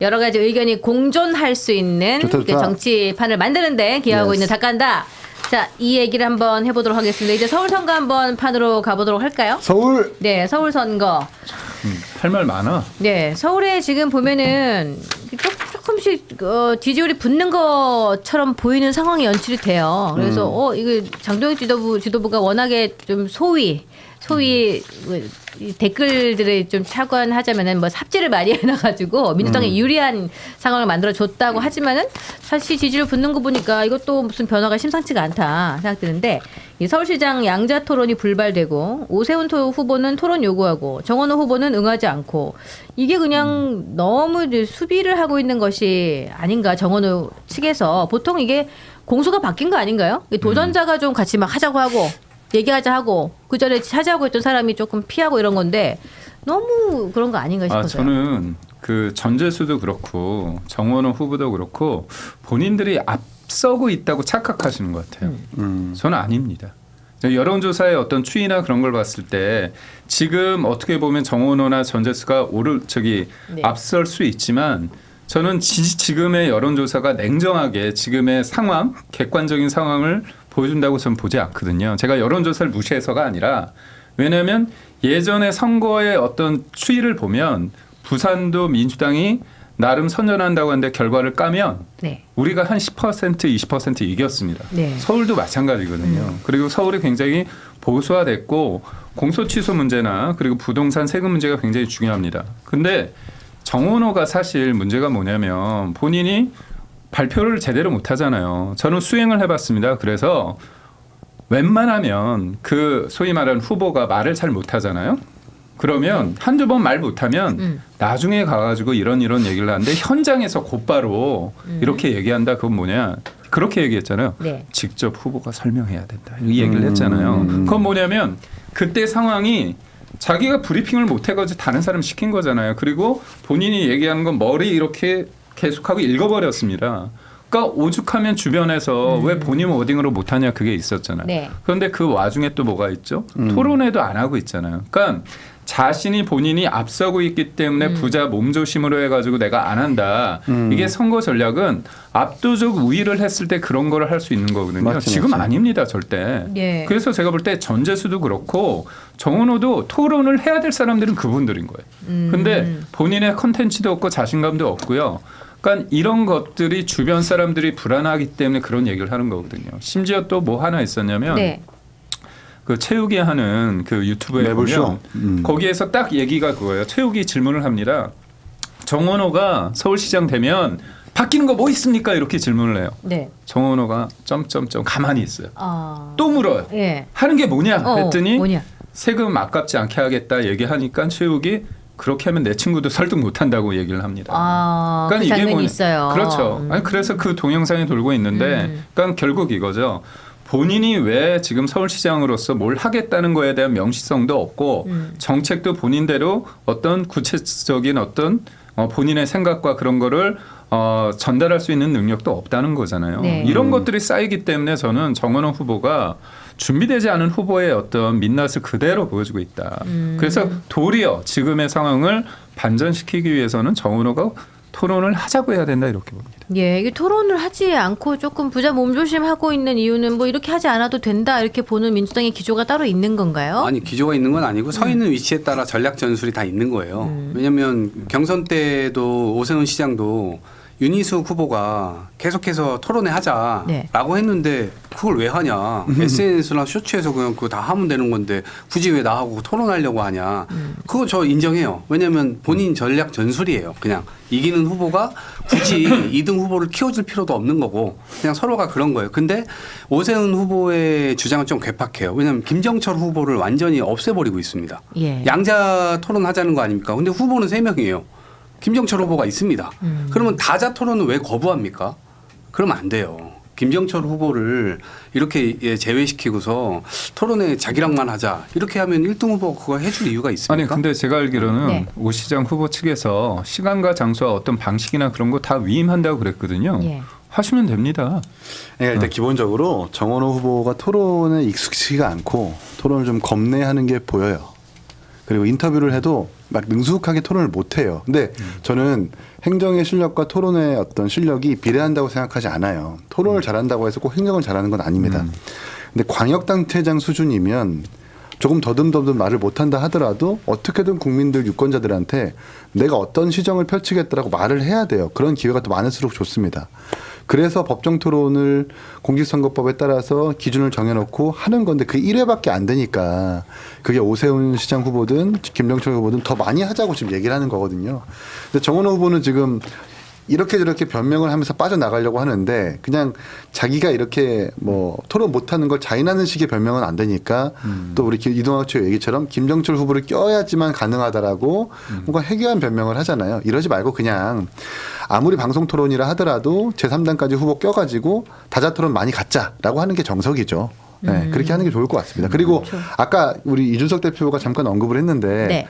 여러 가지 의견이 공존할 수 있는 좋다, 좋다. 그 정치판을 만드는데 기여하고 Yes. 있는 닭간다. 자, 이 얘기를 한번 해보도록 하겠습니다. 이제 서울 선거 한번 판으로 가보도록 할까요? 서울 네, 서울 선거. 할 말 많아. 네, 서울에 지금 보면은 조금씩 뒤지울이 붙는 것처럼 보이는 상황이 연출이 돼요. 그래서 이거 장동혁 지도부가 워낙에 좀 소위 이 댓글들을 좀 차관하자면은 뭐 삽질을 많이 해놔가지고 민주당에 유리한 상황을 만들어줬다고 하지만은 사실 지지율 붙는 거 보니까 이것도 무슨 변화가 심상치가 않다 생각드는데 이 서울시장 양자 토론이 불발되고 오세훈 후보는 토론 요구하고 정원호 후보는 응하지 않고 이게 그냥 너무 이제 수비를 하고 있는 것이 아닌가 정원호 측에서 보통 이게 공수가 바뀐 거 아닌가요? 도전자가 좀 같이 막 하자고 하고 얘기하자 하고 그 전에 하자고 했던 사람이 조금 피하고 이런 건데 너무 그런 거 아닌가 싶어서요. 저는 그 전재수도 그렇고 정원호 후보도 그렇고 본인들이 앞서고 있다고 착각하시는 것 같아요. 저는 아닙니다. 여론조사의 어떤 추이나 그런 걸 봤을 때 지금 어떻게 보면 정원호나 전재수가 네. 앞설 수 있지만 저는 지금의 여론조사가 냉정하게 지금의 상황, 객관적인 상황을 보여준다고 저는 보지 않거든요. 제가 여론조사를 무시해서가 아니라 왜냐하면 예전의 선거의 어떤 추이를 보면 부산도 민주당이 나름 선전한다고 하는데 결과를 까면 네. 우리가 한 10% 20% 이겼습니다. 네. 서울도 마찬가지거든요. 그리고 서울이 굉장히 보수화됐고 공소 취소 문제나 그리고 부동산 세금 문제가 굉장히 중요합니다. 근데 정원호가 사실 문제가 뭐냐면 본인이 발표를 제대로 못 하잖아요. 저는 수행을 해봤습니다. 그래서 웬만하면 그 소위 말하는 후보가 말을 잘 못하잖아요. 그러면 한두 번 말 못하면 나중에 가가지고 이런 얘기를 하는데 현장에서 곧바로 이렇게 얘기한다. 그건 뭐냐. 그렇게 얘기했잖아요. 네. 직접 후보가 설명해야 된다. 이 얘기를 했잖아요. 그건 뭐냐면 그때 상황이 자기가 브리핑을 못 해가지고 다른 사람 시킨 거잖아요. 그리고 본인이 얘기하는 건 머리 이렇게 계속하고 읽어버렸습니다. 그러니까 오죽하면 주변에서 왜 본인 워딩으로 못하냐 그게 있었잖아요. 네. 그런데 그 와중에 또 뭐가 있죠? 토론회도 안 하고 있잖아요. 그러니까 자신이 본인이 앞서고 있기 때문에 부자 몸조심으로 해가지고 내가 안 한다. 이게 선거 전략은 압도적 우위를 했을 때 그런 거를 할 수 있는 거거든요. 맞지, 지금 맞지. 아닙니다. 절대. 예. 그래서 제가 볼 때 전재수도 그렇고 정은호도 토론을 해야 될 사람들은 그분들인 거예요. 근데 본인의 컨텐츠도 없고 자신감도 없고요. 그러니까 이런 것들이 주변 사람들이 불안하기 때문에 그런 얘기를 하는 거거든요. 심지어 또 뭐 하나 있었냐면 네. 그 최욱이 하는 그 유튜브에 매불쇼. 보면 거기에서 딱 얘기가 그거예요. 최욱이 질문을 합니다. 정원호가 서울시장 되면 바뀌는 거 뭐 있습니까? 이렇게 질문을 해요. 네. 정원호가 점점점 가만히 있어요. 또 물어요. 예. 하는 게 뭐냐 했더니 뭐냐? 세금 아깝지 않게 하겠다 얘기하니까 최욱이 그렇게 하면 내 친구도 설득 못한다고 얘기를 합니다. 그 장면이 있어요. 그렇죠. 아니, 그래서 그 동영상이 돌고 있는데 그러니까 결국 이거죠. 본인이 왜 지금 서울시장으로서 뭘 하겠다는 거에 대한 명시성도 없고 정책도 본인대로 어떤 구체적인 어떤 본인의 생각과 그런 거를 전달할 수 있는 능력도 없다는 거잖아요. 네. 이런 것들이 쌓이기 때문에 저는 정원호 후보가 준비되지 않은 후보의 어떤 민낯을 그대로 보여주고 있다. 그래서 도리어 지금의 상황을 반전시키기 위해서는 정원호가 토론을 하자고 해야 된다 이렇게 봅니다. 예, 이게 토론을 하지 않고 조금 부자 몸조심하고 있는 이유는 뭐 이렇게 하지 않아도 된다 이렇게 보는 민주당의 기조가 따로 있는 건가요? 아니 기조가 있는 건 아니고 서 있는 위치에 따라 전략 전술이 다 있는 거예요. 왜냐하면 경선 때도 오세훈 시장도 윤희숙 후보가 계속해서 토론회 하자라고 네. 했는데 그걸 왜 하냐. SNS나 쇼츠에서 그냥 그거 다 하면 되는 건데 굳이 왜 나하고 토론하려고 하냐. 그거 저 인정해요. 왜냐하면 본인 전략 전술이에요. 그냥 이기는 후보가 굳이 2등 후보를 키워줄 필요도 없는 거고 그냥 서로가 그런 거예요. 근데 오세훈 후보의 주장은 좀 괴팍해요. 왜냐하면 김정철 후보를 완전히 없애버리고 있습니다. 예. 양자 토론하자는 거 아닙니까? 근데 후보는 3명이에요. 김정철 후보가 있습니다. 그러면 다자 토론은 왜 거부합니까? 그러면 안 돼요. 김정철 후보를 이렇게 제외시키고서 토론에 자기랑만 하자 이렇게 하면 1등 후보 그거 해줄 이유가 있습니까? 아니 근데 제가 알기로는 네. 오 시장 후보 측에서 시간과 장소와 어떤 방식이나 그런 거 다 위임한다고 그랬거든요. 예. 하시면 됩니다. 네, 일단 기본적으로 정원호 후보가 토론에 익숙치가 않고 토론을 좀 겁내하는 게 보여요. 그리고 인터뷰를 해도 막 능숙하게 토론을 못 해요. 근데 저는 행정의 실력과 토론의 어떤 실력이 비례한다고 생각하지 않아요. 토론을 잘한다고 해서 꼭 행정을 잘하는 건 아닙니다. 근데 광역단체장 수준이면 조금 더듬더듬 말을 못한다 하더라도 어떻게든 국민들 유권자들한테 내가 어떤 시정을 펼치겠다라고 말을 해야 돼요. 그런 기회가 더 많을수록 좋습니다. 그래서 법정 토론을 공직선거법에 따라서 기준을 정해놓고 하는 건데 그 1회밖에 안 되니까 그게 오세훈 시장 후보든 김병철 후보든 더 많이 하자고 지금 얘기를 하는 거거든요. 근데 정원호 후보는 지금 이렇게 저렇게 변명을 하면서 빠져나가려고 하는데 그냥 자기가 이렇게 뭐 토론 못하는 걸 자인하는 식의 변명은 안 되니까 또 우리 이동학 최 얘기처럼 김정철 후보를 껴야지만 가능하다라고 뭔가 해괴한 변명을 하잖아요. 이러지 말고 그냥 아무리 방송 토론이라 하더라도 제3당까지 후보 껴가지고 다자 토론 많이 갖자라고 하는 게 정석이죠. 네, 그렇게 하는 게 좋을 것 같습니다. 그리고 그렇죠. 아까 우리 이준석 대표가 잠깐 언급을 했는데 네.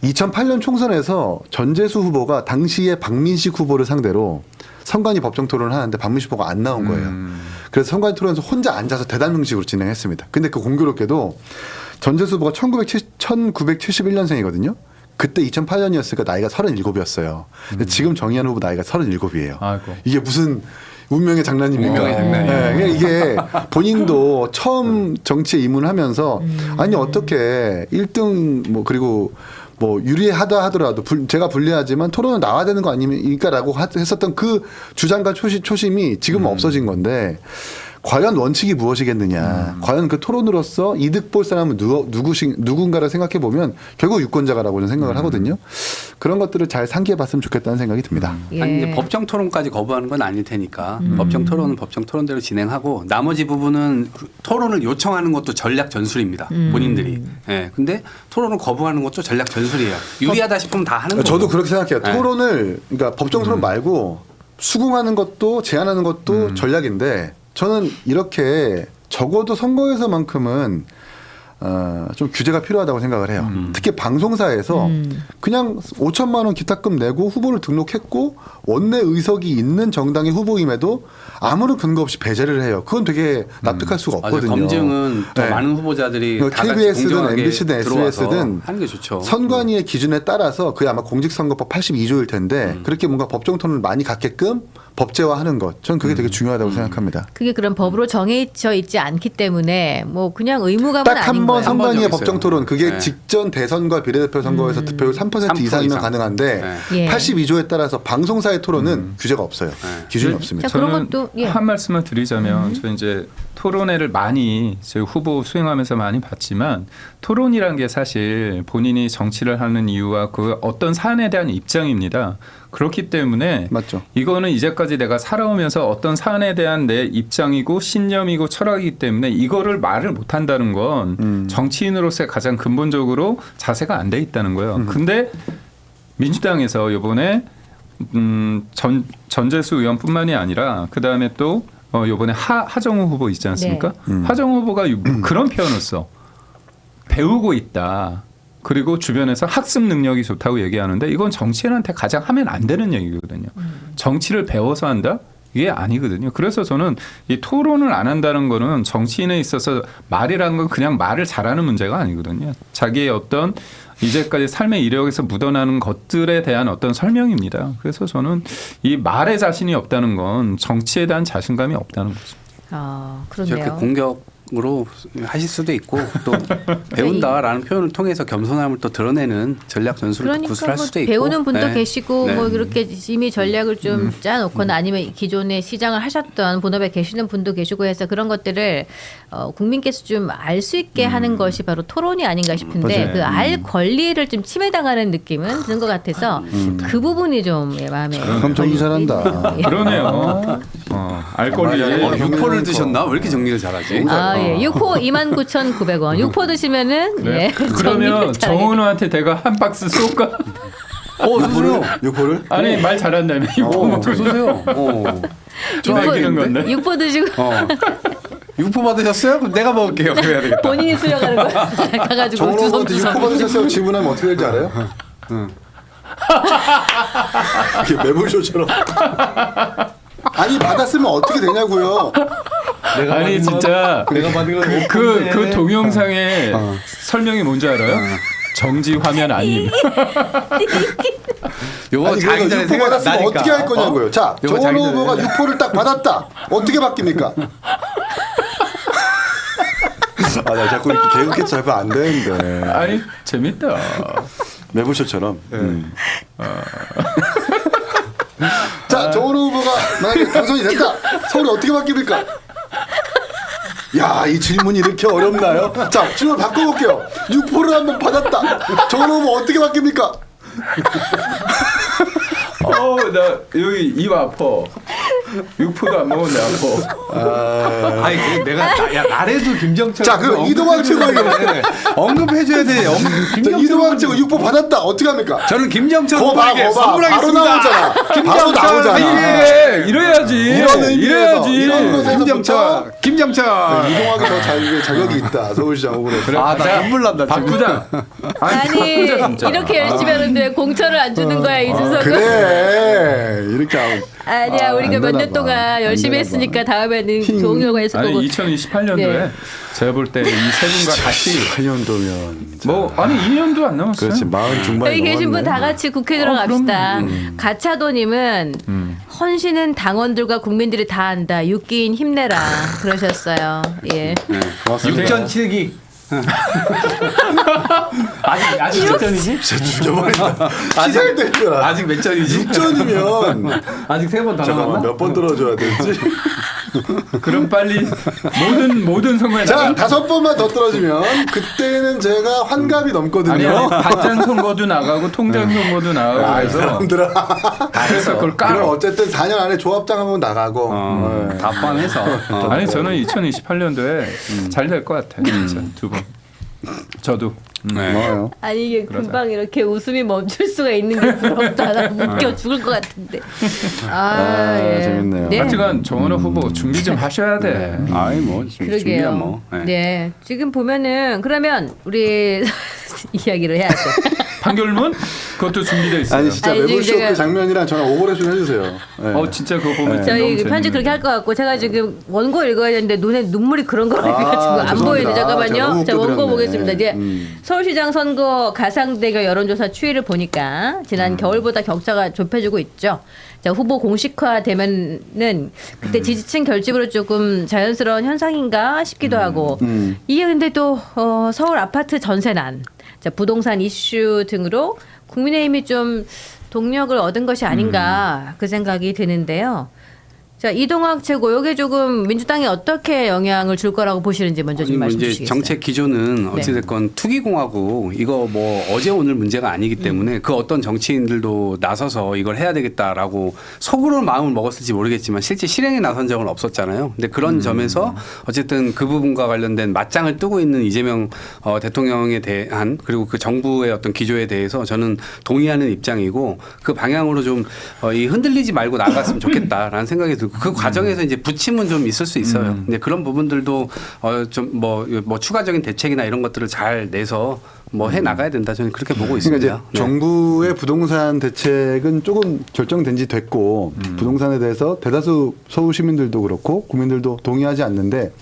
2008년 총선에서 전재수 후보가 당시에 박민식 후보를 상대로 선관위 법정 토론을 하는데 박민식 후보가 안 나온 거예요. 그래서 선관위 토론에서 혼자 앉아서 대담 형식으로 진행했습니다. 근데 그 공교롭게도 전재수 후보가 1971년생이거든요. 그때 2008년이었으니까 나이가 37이었어요. 근데 지금 정의한 후보 나이가 37이에요. 아이고. 이게 무슨 운명의 장난입니까? 운명의 장난이에요. 네, 그러니까 이게 본인도 처음 정치에 입문하면서 아니 어떻게 1등 뭐 그리고 뭐 유리하다 하더라도 제가 불리하지만 토론은 나와야 되는 거 아닙니까라고 했었던 그 주장과 초심이 지금은 없어진 건데 과연 원칙이 무엇이겠느냐. 과연 그 토론으로서 이득 볼 사람은 누군가를 생각해 보면 결국 유권자가라고 저는 생각을 하거든요. 그런 것들을 잘 상기해 봤으면 좋겠다는 생각이 듭니다. 예. 아니 이제 법정 토론까지 거부하는 건 아닐 테니까 법정 토론은 법정 토론대로 진행하고 나머지 부분은 토론을 요청하는 것도 전략 전술입니다. 본인들이. 예. 근데 토론을 거부하는 것도 전략 전술이에요. 유리하다 싶으면 다 하는 거고. 저도 그렇게 생각해요. 네. 토론을 그러니까 법정 토론 말고 수긍하는 것도 제안하는 것도 전략인데 저는 이렇게 적어도 선거에서만큼은 좀 규제가 필요하다고 생각을 해요. 특히 방송사에서 그냥 5천만 원 기탁금 내고 후보를 등록했고 원내 의석이 있는 정당의 후보임에도 아무런 근거 없이 배제를 해요. 그건 되게 납득할 수가 맞아요. 없거든요. 검증은 더 네. 많은 후보자들이 다 같이 KBS든 공정하게 MBC든 들어와서 SBS든 하는 게 좋죠. 선관위의 기준에 따라서 그게 아마 공직선거법 82조일 텐데 그렇게 뭔가 법정 토론을 많이 갖게끔 법제화하는 것. 저는 그게 되게 중요하다고 생각합니다. 그게 그런 법으로 정해져 있지 않기 때문에 뭐 그냥 의무감은 딱 한 아닌 번 거예요. 선관위의 한 번 법정 토론 그게 네. 직전 대선과 비례대표 선거에서 득표율 3% 이상이면 이상. 가능한데 예. 82조에 따라서 방송사의 토론은 규제가 없어요. 기준이 없습니다. 자, 그런 저는 것도, 예. 한 말씀을 드리자면 저 이제 토론회를 많이 제 후보 수행하면서 많이 봤지만 토론이란 게 사실 본인이 정치를 하는 이유와 그 어떤 사안에 대한 입장입니다. 그렇기 때문에 맞죠. 이거는 이제까지 내가 살아오면서 어떤 사안에 대한 내 입장이고 신념이고 철학이기 때문에 이거를 말을 못한다는 건 정치인으로서의 가장 근본적으로 자세가 안 돼 있다는 거예요. 근데 민주당에서 이번에 전재수 의원뿐만이 아니라 그 다음에 또 이번에 하정우 후보 있지 않습니까? 하정우 후보가 그런 표현을 써. 배우고 있다. 그리고 주변에서 학습 능력이 좋다고 얘기하는데 이건 정치인한테 가장 하면 안 되는 얘기거든요. 정치를 배워서 한다? 이게 아니거든요. 그래서 저는 이 토론을 안 한다는 거는 정치인에 있어서 말이라는 건 그냥 말을 잘하는 문제가 아니거든요. 자기의 어떤 이제까지 삶의 이력에서 묻어나는 것들에 대한 어떤 설명입니다. 그래서 저는 이 말에 자신이 없다는 건 정치에 대한 자신감이 없다는 거죠. 아, 저렇게 그렇네요. 공격으로 하실 수도 있고 또 배운다라는 표현을 통해서 겸손함을 또 드러내는 전략 전술을 또 그러니까 구술할 뭐 수도 있고 배우는 분도 네. 계시고 네. 뭐 이렇게 이미 전략을 좀 짜놓거나 아니면 기존에 시장을 하셨던 본업에 계시는 분도 계시고 해서 그런 것들을 국민께서 좀 알 수 있게 하는 것이 바로 토론이 아닌가 싶은데 맞아요. 그 알 권리를 좀 침해당하는 느낌은 드는 것 같아서 그 부분이 좀 마음에 그럼 정리 잘한다. 그러네요. 알 권리. 육포를 드셨나? 왜 이렇게 정리를 잘하지? 아, 예. 육포 29,900원. 육포 드시면은 네. 예. 그러면 정리를 잘하게 정은우한테 내가 한 박스 쏠까? 쏘세요. 요거를 아니 말 잘한다며. 쏘세요. 좀 아끼는 건데. 육포 드시고 육포 받으셨어요? 그럼 내가 먹을게요. 그래야 되겠다. 본인이 수령하는 거야. 가가지고 정원호한테 주섬주섬. 6호 받으셨어요. 질문하면 어떻게 될지 알아요? 이게 매불쇼처럼 아니 받았으면 어떻게 되냐고요. 아니 진짜 내가 받은 건 그 동영상의 설명이 뭔지 알아요? 정지 화면 아님. 요거 아니 자기 그래서 전에 육포 받았으면 생각나니까. 어떻게 할 거냐고요. 자, 요거 정원호 자기 전에 후보가 육포를 딱 받았다. 어떻게 바뀝니까? 아, 나 자꾸 이렇게 개그캐치 잡으면 안 되는데. 아니 재밌다. 매부쇼처럼. 자, 정원호 후보가 만약에 당선이 됐다. 서울이 어떻게 바뀝니까? 야, 이 질문이 이렇게 어렵나요? 자, 질문 바꿔볼게요. 육포를 한번 받았다. 정원호 후보 어떻게 바뀝니까? 나 여기 입 아파. 육포도 안 먹었네 아파. 아니 내가 야 나래도 김정철. 자, 그럼 이동환 최고에게 언급해줘야 돼. 자, 이동환 최고 육포 받았다. 어떻게 합니까? 저는 김정철 거봐, 후보에게 거봐. 바로 선물하겠습니다. 나오잖아. 바로 나오잖아. 이래 이래야지. 이런 의미에서, 이래야지. 이런 것에서부터 김정철. 이동하기 더 자격이 있다. 서울시장 후보로. 그래, 아, 나 가자. 눈물 난다, 지금. 바꾸자. 아니 바꾸자 진짜. 이렇게 열심히 하는데 왜 공천을 안 주는 거야 이준석은? 그래. 이렇게 하면. 아니야 우리가 안 몇 되나 년 봐. 동안 안 열심히 되나 했으니까 봐. 다음에는 좋은 결과 있을 거고. 아니 2028년도에 네. 제가 볼 때 이 세 분과 같이 8년도면 뭐 아니 2년도 안 남았어요. 그렇지. 마흔 중반에 여기 계신 분 다 같이 국회 들어갑시다. 그럼요. 가차도님은 헌신은 당원들과 국민들이 다 한다. 육기인 힘내라 그러셨어요. 예. 고맙습니다. 6전 7기. 아직 몇 전이지? 진짜 죽여버린다. 희생이 될 줄 알아. 아직 몇 전이지? 6전이면 아직 3번 더 잠깐만 남았나? 몇 번 들어줘야 되지? 그럼 빨리 모든 선거에 자, 나가. 5번만 더 떨어지면 그때는 제가 환갑이 넘거든요. 아니 반장 선거도 나가고 통장 선거도 나가고 아, 이 그래서 사람들아. 그래서 그걸 그럼 깔아. 어쨌든 4년 안에 조합장 한번 나가고. 네. 다 포함해서. 아니 저는 2028년도에 잘 될 것 같아요. 진짜 두 분. 저도. 고마워요. 아니 이게 금방 이렇게 웃음이 멈출 수가 있는 게 부럽다. 나 웃겨 죽을 것 같은데. 예. 재밌네요. 네. 하여튼 정원호 후보 준비 좀 하셔야 돼. 아이 뭐 그러게요. 준비야 뭐. 네. 지금 보면은 그러면 우리 이야기를 해야 돼. 판결문 그것도 준비돼 있어요. 아니 진짜 아니, 매부쇼 제가- 그 장면이랑 저랑 오버랩 좀 해주세요. 네. 진짜 그거 보면 저희 너무 그 편집 그렇게 할 것 같고 제가 지금 원고 읽어야 되는데 눈에 눈물이 그런 거라 해가지고 안 죄송합니다. 보이는데 제가 잠깐만요. 너무 자 원고 웃겨드렸네. 보겠습니다. 이제 서울시장 선거 가상대결 여론조사 추이를 보니까 지난 겨울보다 격차가 좁혀지고 있죠. 자 후보 공식화되면은 그때 지지층 결집으로 조금 자연스러운 현상인가 싶기도 하고 이게 근데 또 서울 아파트 전세난, 자 부동산 이슈 등으로 국민의힘이 좀 동력을 얻은 것이 아닌가 그 생각이 드는데요. 자 이동학 최고 이게 조금 민주당에 어떻게 영향을 줄 거라고 보시는지 먼저 좀 아니, 뭐 말씀 이제 주시겠어요? 정책 기조는 어찌됐건 투기공화국 이거 뭐 어제 오늘 문제가 아니기 때문에 그 어떤 정치인들도 나서서 이걸 해야 되겠다라고 속으로 마음을 먹었을지 모르겠지만 실제 실행에 나선 적은 없었잖아요. 근데 그런 점에서 어쨌든 그 부분과 관련된 맞짱을 뜨고 있는 이재명 대통령에 대한 그리고 그 정부의 어떤 기조에 대해서 저는 동의하는 입장이고 그 방향으로 좀 이 흔들리지 말고 나갔으면 좋겠다라는 생각이 들고 그 과정에서 이제 부침은 좀 있을 수 있어요. 근데 그런 부분들도 좀 뭐 추가적인 대책이나 이런 것들을 잘 내서 뭐 해 나가야 된다. 저는 그렇게 보고 있습니다. 그러니까 이제 정부의 부동산 대책은 조금 결정된 지 됐고 부동산에 대해서 대다수 서울 시민들도 그렇고 국민들도 동의하지 않는데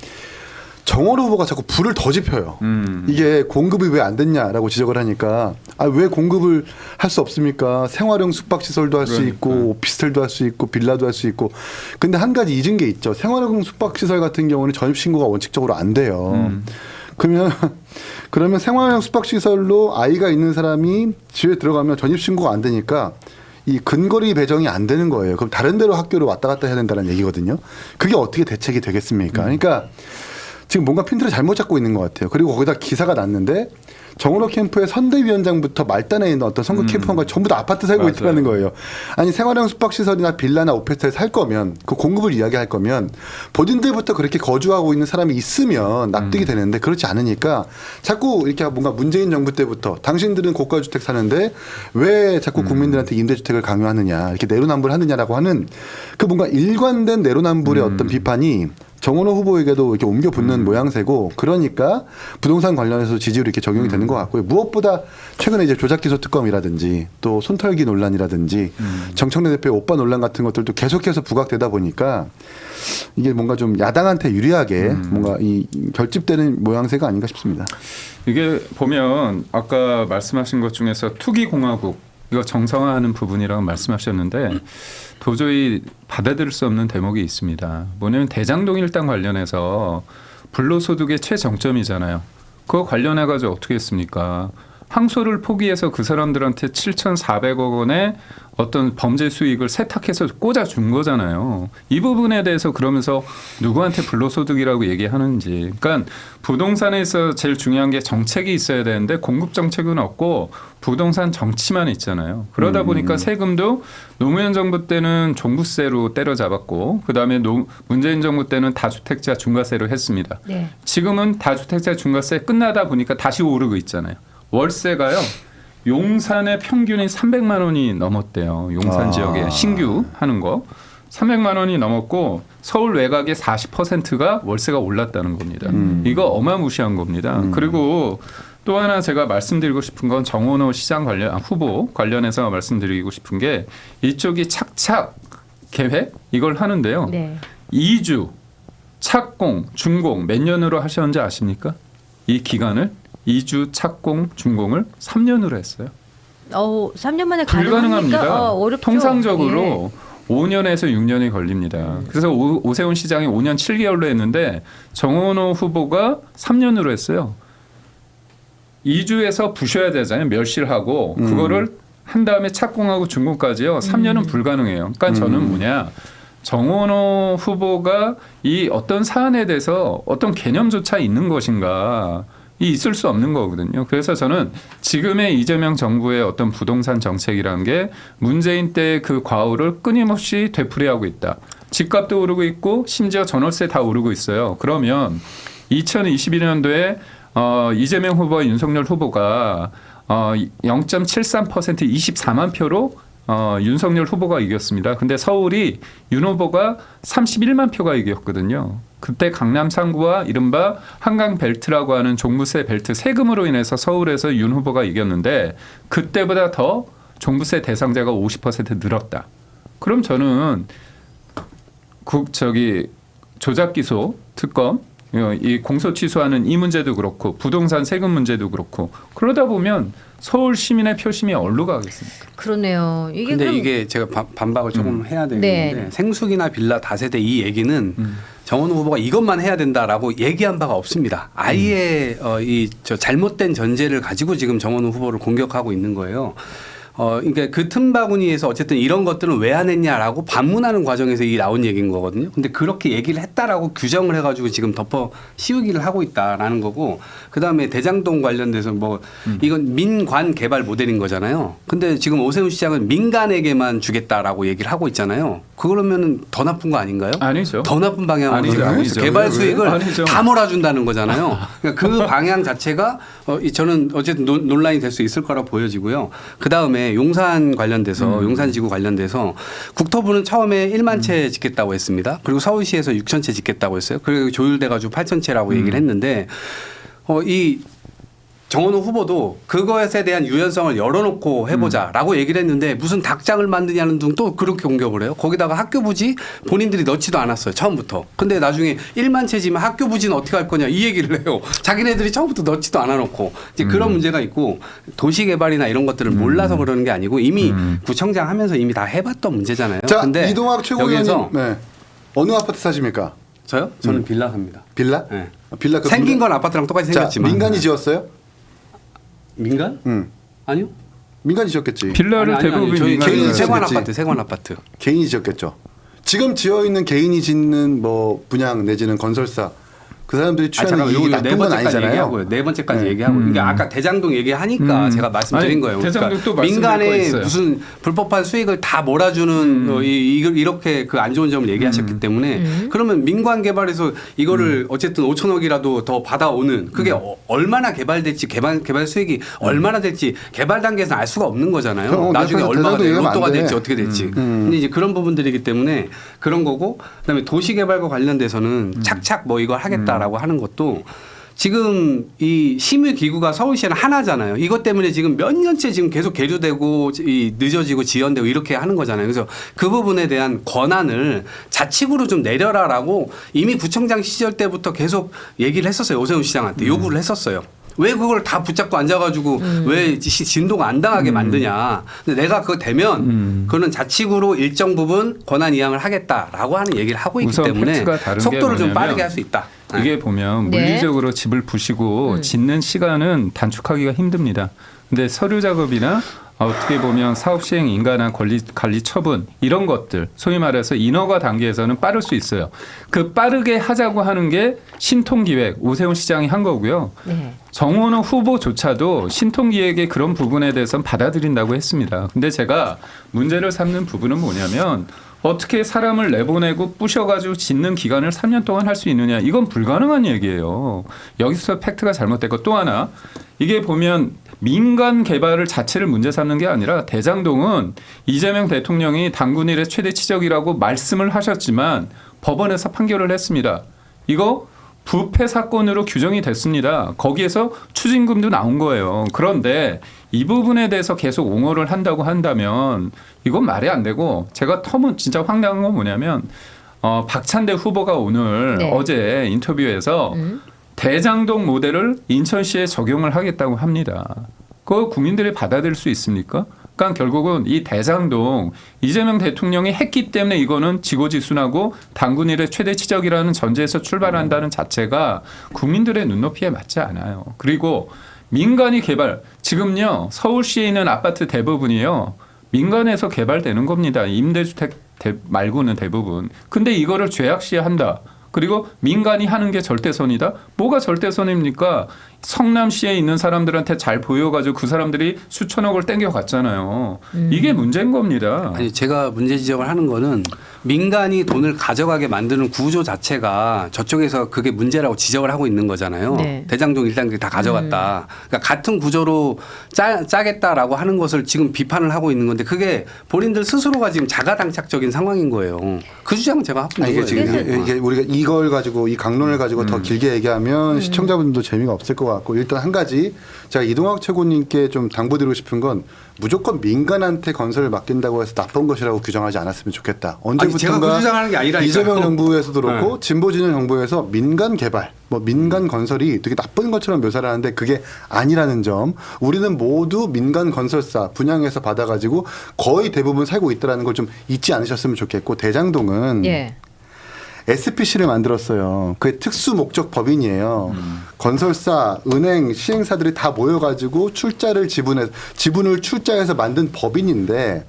정원호 후보가 자꾸 불을 더 지펴요. 이게 공급이 왜 안 됐냐라고 지적을 하니까 왜 공급을 할 수 없습니까? 생활용 숙박시설도 할 수 있고 오피스텔도 할 수 있고 빌라도 할 수 있고 근데 한 가지 잊은 게 있죠. 생활용 숙박시설 같은 경우는 전입신고가 원칙적으로 안 돼요. 그러면 생활용 숙박시설로 아이가 있는 사람이 집에 들어가면 전입신고가 안 되니까 이 근거리 배정이 안 되는 거예요. 그럼 다른 데로 학교를 왔다 갔다 해야 된다는 얘기거든요. 그게 어떻게 대책이 되겠습니까? 그러니까 지금 뭔가 핀트를 잘못 잡고 있는 것 같아요. 그리고 거기다 기사가 났는데 정원호 캠프의 선대위원장부터 말단에 있는 어떤 선거 캠프원과 전부 다 아파트 살고 맞아요. 있다는 거예요. 아니 생활형 숙박시설이나 빌라나 오피스텔 살 거면 그 공급을 이야기할 거면 본인들부터 그렇게 거주하고 있는 사람이 있으면 납득이 되는데 그렇지 않으니까 자꾸 이렇게 뭔가 문재인 정부 때부터 당신들은 고가주택 사는데 왜 자꾸 국민들한테 임대주택을 강요하느냐 이렇게 내로남불 하느냐라고 하는 그 뭔가 일관된 내로남불의 어떤 비판이 정원호 후보에게도 이렇게 옮겨 붙는 모양새고 그러니까 부동산 관련해서 지지율이 이렇게 적용이 되는 것 같고요. 무엇보다 최근에 이제 조작기소 특검이라든지 또 손털기 논란이라든지 정청래 대표의 오빠 논란 같은 것들도 계속해서 부각되다 보니까 이게 뭔가 좀 야당한테 유리하게 뭔가 이 결집되는 모양새가 아닌가 싶습니다. 이게 보면 아까 말씀하신 것 중에서 투기공화국 이거 정상화하는 부분이라고 말씀하셨는데 도저히 받아들일 수 없는 대목이 있습니다. 뭐냐면 대장동일당 관련해서 불로소득의 최정점이잖아요. 그거 관련해 가지고 어떻게 했습니까? 항소를 포기해서 그 사람들한테 7,400억 원의 어떤 범죄 수익을 세탁해서 꽂아준 거잖아요. 이 부분에 대해서 그러면서 누구한테 불로소득이라고 얘기하는지. 그러니까 부동산에서 제일 중요한 게 정책이 있어야 되는데 공급 정책은 없고 부동산 정치만 있잖아요. 그러다 보니까 세금도 노무현 정부 때는 종부세로 때려잡았고 그다음에 문재인 정부 때는 다주택자 중과세로 했습니다. 네. 지금은 다주택자 중과세 끝나다 보니까 다시 오르고 있잖아요. 월세가요. 용산의 평균이 300만 원이 넘었대요. 용산 지역에 신규 하는 거. 300만 원이 넘었고 서울 외곽의 40%가 월세가 올랐다는 겁니다. 이거 어마무시한 겁니다. 그리고 또 하나 제가 말씀드리고 싶은 건 정원호 시장 후보 관련해서 말씀드리고 싶은 게 이쪽이 착착 계획 이걸 하는데요. 네. 2주 착공, 준공 몇 년으로 하셨는지 아십니까? 이 기간을 2주 착공, 준공을 3년으로 했어요. 3년 만에 불가능합니다. 가능합니까? 어렵죠. 통상적으로 5년에서 6년이 걸립니다. 그래서 오세훈 시장이 5년 7개월로 했는데 정원호 후보가 3년으로 했어요. 2주에서 부셔야 되잖아요. 멸실하고 그거를 한 다음에 착공하고 준공까지요. 3년은 불가능해요. 그러니까 저는 뭐냐. 정원호 후보가 이 어떤 사안에 대해서 어떤 개념조차 있는 것인가 이 있을 수 없는 거거든요. 그래서 저는 지금의 이재명 정부의 어떤 부동산 정책이라는 게 문재인 때의 그 과오를 끊임없이 되풀이하고 있다. 집값도 오르고 있고 심지어 전월세 다 오르고 있어요. 그러면 2021년도에 이재명 후보와 윤석열 후보가 0.73% 24만 표로 윤석열 후보가 이겼습니다. 근데 서울이 윤 후보가 31만 표가 이겼거든요. 그때 강남 3구와 이른바 한강 벨트라고 하는 종부세 벨트 세금으로 인해서 서울에서 윤 후보가 이겼는데 그때보다 더 종부세 대상자가 50% 늘었다. 그럼 저는 조작 기소 특검 이 공소 취소하는 이 문제도 그렇고 부동산 세금 문제도 그렇고 그러다 보면 서울 시민의 표심이 어디로 가겠습니까? 그러네요. 이게 근데 그럼 이게 제가 반박을 조금 해야 되는데 네. 생수기나 빌라 다세대 이 얘기는 정원호 후보가 이것만 해야 된다라고 얘기한 바가 없습니다. 아예 저 잘못된 전제를 가지고 지금 정원호 후보를 공격하고 있는 거예요. 그러니까 그 틈바구니에서 어쨌든 이런 것들은 왜 안 했냐라고 반문하는 과정에서 이 나온 얘기인 거거든요. 근데 그렇게 얘기를 했다라고 규정을 해가지고 지금 덮어 씌우기를 하고 있다라는 거고, 그 다음에 대장동 관련돼서 뭐 이건 민관 개발 모델인 거잖아요. 근데 지금 오세훈 시장은 민간에게만 주겠다라고 얘기를 하고 있잖아요. 그러면은 더 나쁜 거 아닌가요? 아니죠. 더 나쁜 방향으로 아니죠. 가고 있어요. 개발 수익을 아니죠. 다 몰아준다는 거잖아요. 그러니까 그 방향 자체가 저는 어쨌든 논란이 될 수 있을 거라 보여지고요. 그 다음에 용산 관련돼서 용산지구 관련돼서 국토부는 처음에 1만 채 짓겠다고 했습니다. 그리고 서울시에서 6천 채 짓겠다고 했어요. 그리고 조율돼가지고 8천 채라고 얘기를 했는데 이 정원호 후보도 그것에 대한 유연성을 열어놓고 해보자라고 얘기를 했는데 무슨 닭장을 만드냐는 등 또 그렇게 공격을 해요. 거기다가 학교 부지 본인들이 넣지도 않았어요. 처음부터. 근데 나중에 1만 채지만 학교 부지는 어떻게 할 거냐 이 얘기를 해요. 자기네들이 처음부터 넣지도 않아놓고 이제 그런 문제가 있고 도시개발이나 이런 것들을 몰라서 그러는 게 아니고 이미 구청장 하면서 이미 다 해봤던 문제잖아요. 자, 근데 이동학 최고위원님, 여기서 네. 어느 아파트 사십니까? 저요? 저는 빌라 삽니다. 빌라? 네. 빌라 생긴 건 아파트랑 똑같이 자, 생겼지만. 민간이 지었어요? 민간? 아니요. 민간이 지었겠지. 빌라를 대부분 저희 민간이 개인 지었겠지. 세관 아파트. 개인이 지었겠죠. 지금 지어 있는 개인이 짓는 뭐 분양 내지는 건설사 그 사람들이 취하는 잠깐만, 이익이 요거 나쁜 건 아니잖아요. 얘기하고요. 네 번째까지 얘기하고. 그러니까 아까 대장동 얘기하니까 제가 말씀드린 아니, 거예요. 대장동 또 말씀드릴 거 민간에 있어요. 무슨 불법한 수익을 다 몰아주는 이렇게 그 안 좋은 점을 얘기하셨기 때문에 그러면 민간 개발에서 이거를 어쨌든 5천억이라도 더 받아오는 그게 얼마나 개발될지 개발 수익이 얼마나 될지 개발 단계에서 알 수가 없는 거잖아요. 그럼 나중에 그래서 얼마가 대장동 얘기하면 로또가 안 돼. 될지 어떻게 될지. 근데 이제 그런 부분들이기 때문에 그런 거고 그다음에 도시 개발과 관련돼서는 착착 뭐 이걸 하겠다라고 하는 것도 지금 이 심의 기구가 서울시는 하나잖아요. 이것 때문에 지금 몇 년째 지금 계속 계류되고 늦어지고 지연되고 이렇게 하는 거잖아요. 그래서 그 부분에 대한 권한을 자치구로 좀 내려라라고 이미 구청장 시절 때부터 계속 얘기를 했었어요. 오세훈 시장한테 요구를 했었어요. 왜 그걸 다 붙잡고 앉아가지고 왜 진도가 안 당하게 만드냐. 근데 내가 그거 되면 그거는 자치구로 일정 부분 권한 이양을 하겠다라고 하는 얘기를 하고 있기 우선 때문에 팩트가 다른 게 속도를 좀 뭐냐면 빠르게 할 수 있다. 이게 보면 네. 물리적으로 집을 부시고 짓는 시간은 단축하기가 힘듭니다. 근데 서류 작업이나 어떻게 보면 사업 시행 인가나 관리 처분 이런 것들 소위 말해서 인허가 단계에서는 빠를 수 있어요. 그 빠르게 하자고 하는 게 신통기획 오세훈 시장이 한 거고요. 네. 정원호 후보조차도 신통기획의 그런 부분에 대해서는 받아들인다고 했습니다. 근데 제가 문제를 삼는 부분은 뭐냐면 어떻게 사람을 내보내고 부셔가지고 짓는 기간을 3년 동안 할 수 있느냐. 이건 불가능한 얘기예요. 여기서 팩트가 잘못됐고 또 하나 이게 보면 민간 개발을 자체를 문제 삼는 게 아니라 대장동은 이재명 대통령이 당군 일의 최대 치적이라고 말씀을 하셨지만 법원에서 판결을 했습니다. 이거 부패 사건으로 규정이 됐습니다. 거기에서 추징금도 나온 거예요. 그런데 이 부분에 대해서 계속 옹호를 한다고 한다면 이건 말이 안 되고 제가 진짜 황당한 건 뭐냐면 박찬대 후보가 오늘 네. 어제 인터뷰에서 대장동 모델을 인천시에 적용을 하겠다고 합니다. 그거 국민들이 받아들일 수 있습니까? 그러니까 결국은 이 대장동 이재명 대통령이 했기 때문에 이거는 지고지순하고 당군 일의 최대 치적이라는 전제에서 출발한다는 자체가 국민들의 눈높이에 맞지 않아요. 그리고 민간이 개발 지금요 서울시에 있는 아파트 대부분이요 민간에서 개발되는 겁니다. 임대주택 말고는 대부분. 근데 이거를 죄악시한다. 그리고 민간이 하는 게 절대선이다? 뭐가 절대선입니까? 성남시에 있는 사람들한테 잘 보여가지고 그 사람들이 수천억을 땡겨갔잖아요. 이게 문제인 겁니다. 아니 제가 문제 지적을 하는 거는 민간이 돈을 가져가게 만드는 구조 자체가 저쪽에서 그게 문제라고 지적을 하고 있는 거잖아요. 네. 대장동 일단 다 가져갔다. 그러니까 같은 구조로 짜겠다라고 하는 것을 지금 비판을 하고 있는 건데 그게 본인들 스스로가 지금 자가당착적인 상황인 거예요. 그 주장은 제가 하고 아니, 있는 이게 거예요. 지금 이게 우리가 이걸 가지고 이 강론을 가지고 더 길게 얘기하면 시청자분들도 재미가 없을 것 같고 일단 한 가지 제가 이동학 최고님께 좀 당부드리고 싶은 건 무조건 민간한테 건설을 맡긴다고 해서 나쁜 것이라고 규정하지 않았으면 좋겠다. 아니, 제가 그 주장하는 게 아니라니까요. 이재명 정부에서도 그렇고 네. 진보 진영 정부에서 민간 개발, 뭐 민간 건설이 되게 나쁜 것처럼 묘사를 하는데 그게 아니라는 점. 우리는 모두 민간 건설사 분양해서 받아가지고 거의 대부분 살고 있다라는 걸 좀 잊지 않으셨으면 좋겠고 대장동은 예. SPC를 만들었어요. 그게 특수 목적 법인이에요. 건설사, 은행, 시행사들이 다 모여가지고 지분을 출자해서 만든 법인인데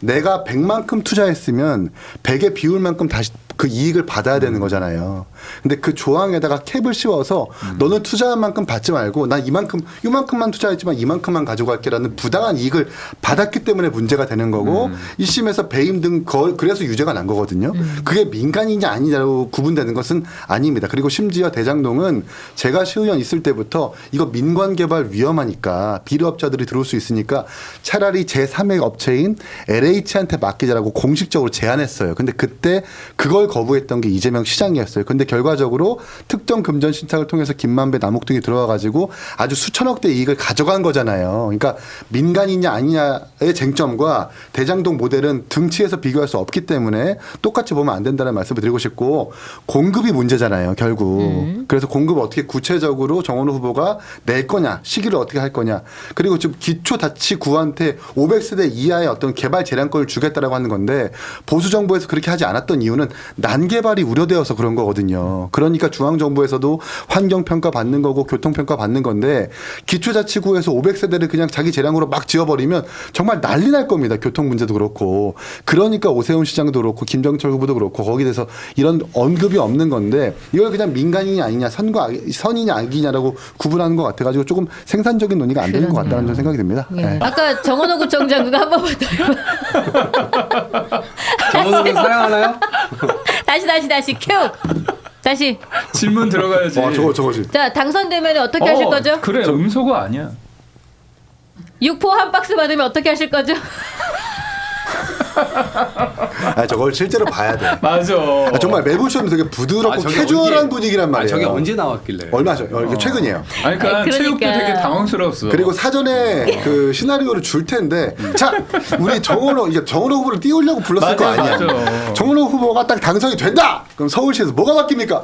내가 100만큼 투자했으면 100의 비율만큼 다시 그 이익을 받아야 되는 거잖아요. 근데 그 조항에다가 캡을 씌워서 너는 투자한 만큼 받지 말고 난 이만큼만 투자했지만 이만큼만 가져갈게라는 부당한 이익을 받았기 때문에 문제가 되는 거고 1심에서 배임 등 그래서 유죄가 난 거거든요. 그게 민간이냐 아니냐로 구분되는 것은 아닙니다. 그리고 심지어 대장동은 제가 시의원 있을 때부터 이거 민관 개발 위험하니까 비료업자들이 들어올 수 있으니까 차라리 제3의 업체인 LH한테 맡기자라고 공식적으로 제안했어요. 근데 그때 그걸 거부했던 게 이재명 시장이었어요. 근데 결과적으로 특정 금전 신탁을 통해서 김만배 남욱 등이 들어와 가지고 아주 수천억대 이익을 가져간 거잖아요. 그러니까 민간이냐 아니냐의 쟁점과 대장동 모델은 등치에서 비교할 수 없기 때문에 똑같이 보면 안 된다는 말씀을 드리고 싶고 공급이 문제잖아요. 결국. 그래서 공급 어떻게 구체적으로 정원호 후보가 낼 거냐 시기를 어떻게 할 거냐 그리고 지금 기초자치구한테 500세대 이하의 어떤 개발 재량권을 주겠다라고 하는 건데 보수 정부에서 그렇게 하지 않았던 이유는 난개발이 우려되어서 그런 거거든요. 그러니까 중앙정부에서도 환경평가 받는 거고 교통평가 받는 건데 기초자치구에서 500세대를 그냥 자기 재량으로 막 지어버리면 정말 난리 날 겁니다. 교통 문제도 그렇고. 그러니까 오세훈 시장도 그렇고 김정철 후보도 그렇고 거기에 대해서 이런 언급이 없는 건데 이걸 그냥 민간인이 아니냐 선이냐 악이냐라고 구분하는 것 같아가지고 조금 생산적인 논의가 안 되는 것 같다는 좀 생각이 듭니다. 예. 네. 아까 정원호 구청장 그거 한 번만 더 해봐. 정원호는 사랑하나요? 다시 큐. 다시. 질문 들어가야지. 저거지. 자, 당선되면 어떻게 하실 거죠? 그래, 음소거 아니야. 육포 한 박스 받으면 어떻게 하실 거죠? 저걸 실제로 봐야 돼. 맞아. 정말 매부쇼는 되게 부드럽고 저게 캐주얼한 언제- 분위기란 말이에요. 저게 언제 나왔길래? 얼마죠? 이게 최근이에요. 아니, 그러니까 아니, 체육도 그러니까. 되게 당황스러웠어. 그리고 사전에 그 시나리오를 줄 텐데 자 우리 정원호 후보를 띄우려고 불렀을 거 맞아, 아니야. 맞아. 정원호 후보가 딱 당선이 된다. 그럼 서울시에서 뭐가 바뀝니까?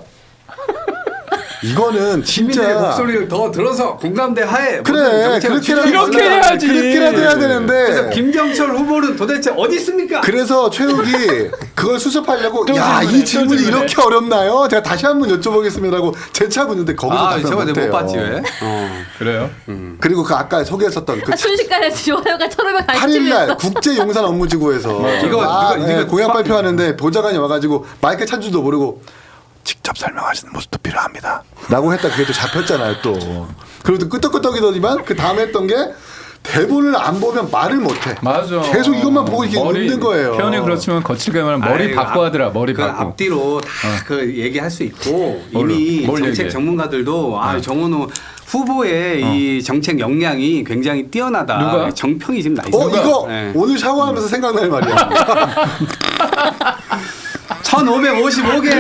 이거는 시민들의 진짜 목소리를 더 들어서 공감대 하에 그래 모든 정책을 그렇게라도 이렇게 해야지. 그렇게라도 해야 되는데 그래서 김경철 후보는 도대체 어디 있습니까? 그래서 최욱이 그걸 수습하려고 또 야 질문해, 이 질문이 또 질문해. 이렇게 어렵나요? 제가 다시 한번 여쭤보겠습니다라고 재차 묻는데 거기서 답변 저거 내가 못해요. 못 봤지 왜? 그래요? 그리고 그 아까 소개했었던 그 순식간에 좋아요가 1,500 8일날 국제용산 업무지구에서 이거 누가 공약 발표하는데 보좌관이 와가지고 마이크 찬 줄도 모르고 직접 설명하시는 모습도 필요합니다. 라고 했다 그게 또 잡혔잖아요 또. 그리고 또 끄떡끄떡이더니만 그 다음에 했던 게 대본을 안 보면 말을 못해. 맞아. 계속 이것만 보고 이게 웃는 거예요. 표현이 그렇지만 거칠게 말하면 머리 아이, 바꿔 하더라. 머리 그 바꿔. 앞뒤로 다 그 얘기할 수 있고 뭘로? 이미 뭘 정책 얘기해? 전문가들도 정원호 후보의 이 정책 역량이 굉장히 뛰어나다. 누가? 정평이 지금 나 있어요. 이거 네. 오늘 샤워하면서 생각날 말이야. 1555개.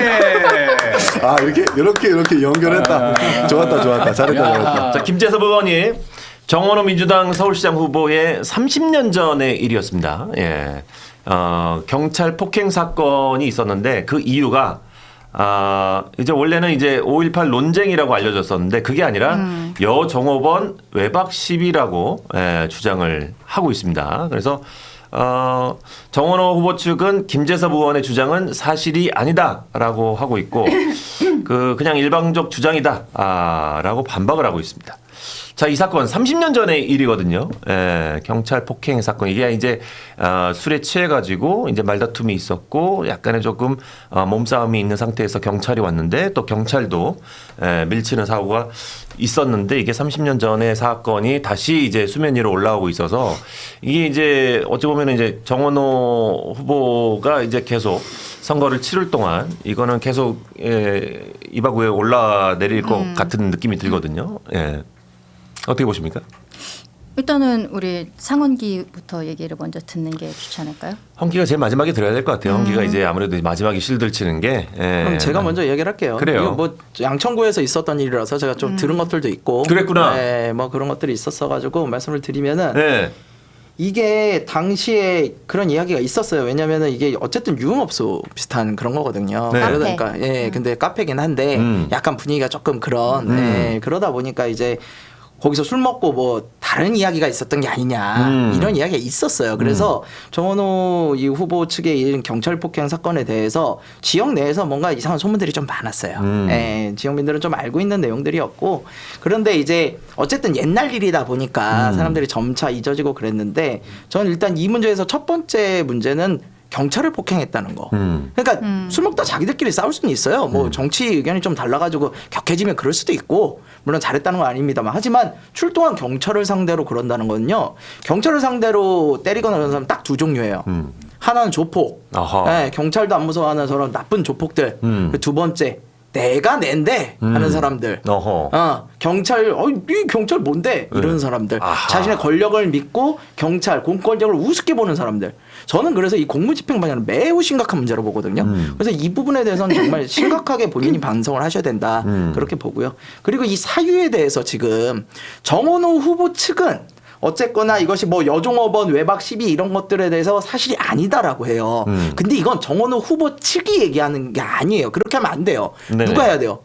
아 이렇게 연결했다. 좋았다. 잘했다. 자, 김재섭 의원이 정원호 민주당 서울시장 후보의 30년 전의 일이었습니다. 예. 경찰 폭행 사건이 있었는데 그 이유가 이제 원래는 이제 5.18 논쟁이라고 알려졌었는데 그게 아니라 여종업원 외박 시비라고 주장을 하고 있습니다. 그래서 정원호 후보 측은 김재섭 의원의 주장은 사실이 아니다라고 하고 있고 그냥 일방적 주장이다라고 반박을 하고 있습니다. 자, 이 사건 30년 전의 일이거든요. 경찰 폭행 사건. 이게 이제 술에 취해가지고 이제 말다툼이 있었고 약간의 조금 몸싸움이 있는 상태에서 경찰이 왔는데 또 경찰도 밀치는 사고가 있었는데 이게 30년 전의 사건이 다시 이제 수면 위로 올라오고 있어서 이게 이제 어찌 보면 이제 정원호 후보가 이제 계속 선거를 치를 동안 이거는 계속 이바구에 올라내릴 것 같은 느낌이 들거든요. 예. 어떻게 보십니까? 일단은 우리 상원기부터 얘기를 먼저 듣는 게 좋지 않을까요? 헌기가 제일 마지막에 들어야 될 것 같아요. 헌기가 이제 아무래도 마지막에 실들 치는 게. 그럼 제가 먼저 얘기를 할게요. 그래요. 이거 뭐 양천구에서 있었던 일이라서 제가 좀 들은 것들도 있고. 그랬구나. 네, 뭐 그런 것들이 있었어가지고 말씀을 드리면은 네. 이게 당시에 그런 이야기가 있었어요. 왜냐면은 이게 어쨌든 유흥업소 비슷한 그런 거거든요. 네. 그러니까 근데 카페긴 한데 약간 분위기가 조금 그런. 그러다 보니까 이제 거기서 술 먹고 뭐 다른 이야기가 있었던 게 아니냐 이런 이야기가 있었어요. 그래서 정원호 이 후보 측의 이 경찰 폭행 사건에 대해서 지역 내에서 뭔가 이상한 소문들이 좀 많았어요. 지역민들은 좀 알고 있는 내용들이었고 그런데 이제 어쨌든 옛날 일이다 보니까 사람들이 점차 잊어지고 그랬는데 저는 일단 이 문제에서 첫 번째 문제는 경찰을 폭행했다는 거. 그러니까 술 먹다 자기들끼리 싸울 수는 있어요. 뭐 정치 의견이 좀 달라가지고 격해지면 그럴 수도 있고 물론 잘했다는 건 아닙니다만 하지만 출동한 경찰을 상대로 그런다는 건요. 경찰을 상대로 때리거나 그런 사람 딱 두 종류예요. 하나는 조폭. 네, 경찰도 안 무서워하는 저런 나쁜 조폭들. 두 번째 내가 낸데 하는 사람들. 경찰 이 경찰 뭔데 이런 사람들. 자신의 권력을 믿고 경찰 공권력을 우습게 보는 사람들. 저는 그래서 이 공무집행 방해는 매우 심각한 문제로 보거든요. 그래서 이 부분에 대해서는 정말 심각하게 본인이 반성을 하셔야 된다. 그렇게 보고요. 그리고 이 사유에 대해서 지금 정원호 후보 측은 어쨌거나 이것이 뭐 여종업원 외박 시비 이런 것들에 대해서 사실이 아니다라고 해요. 근데 이건 정원호 후보 측이 얘기하는 게 아니에요. 그렇게 하면 안 돼요. 네네. 누가 해야 돼요?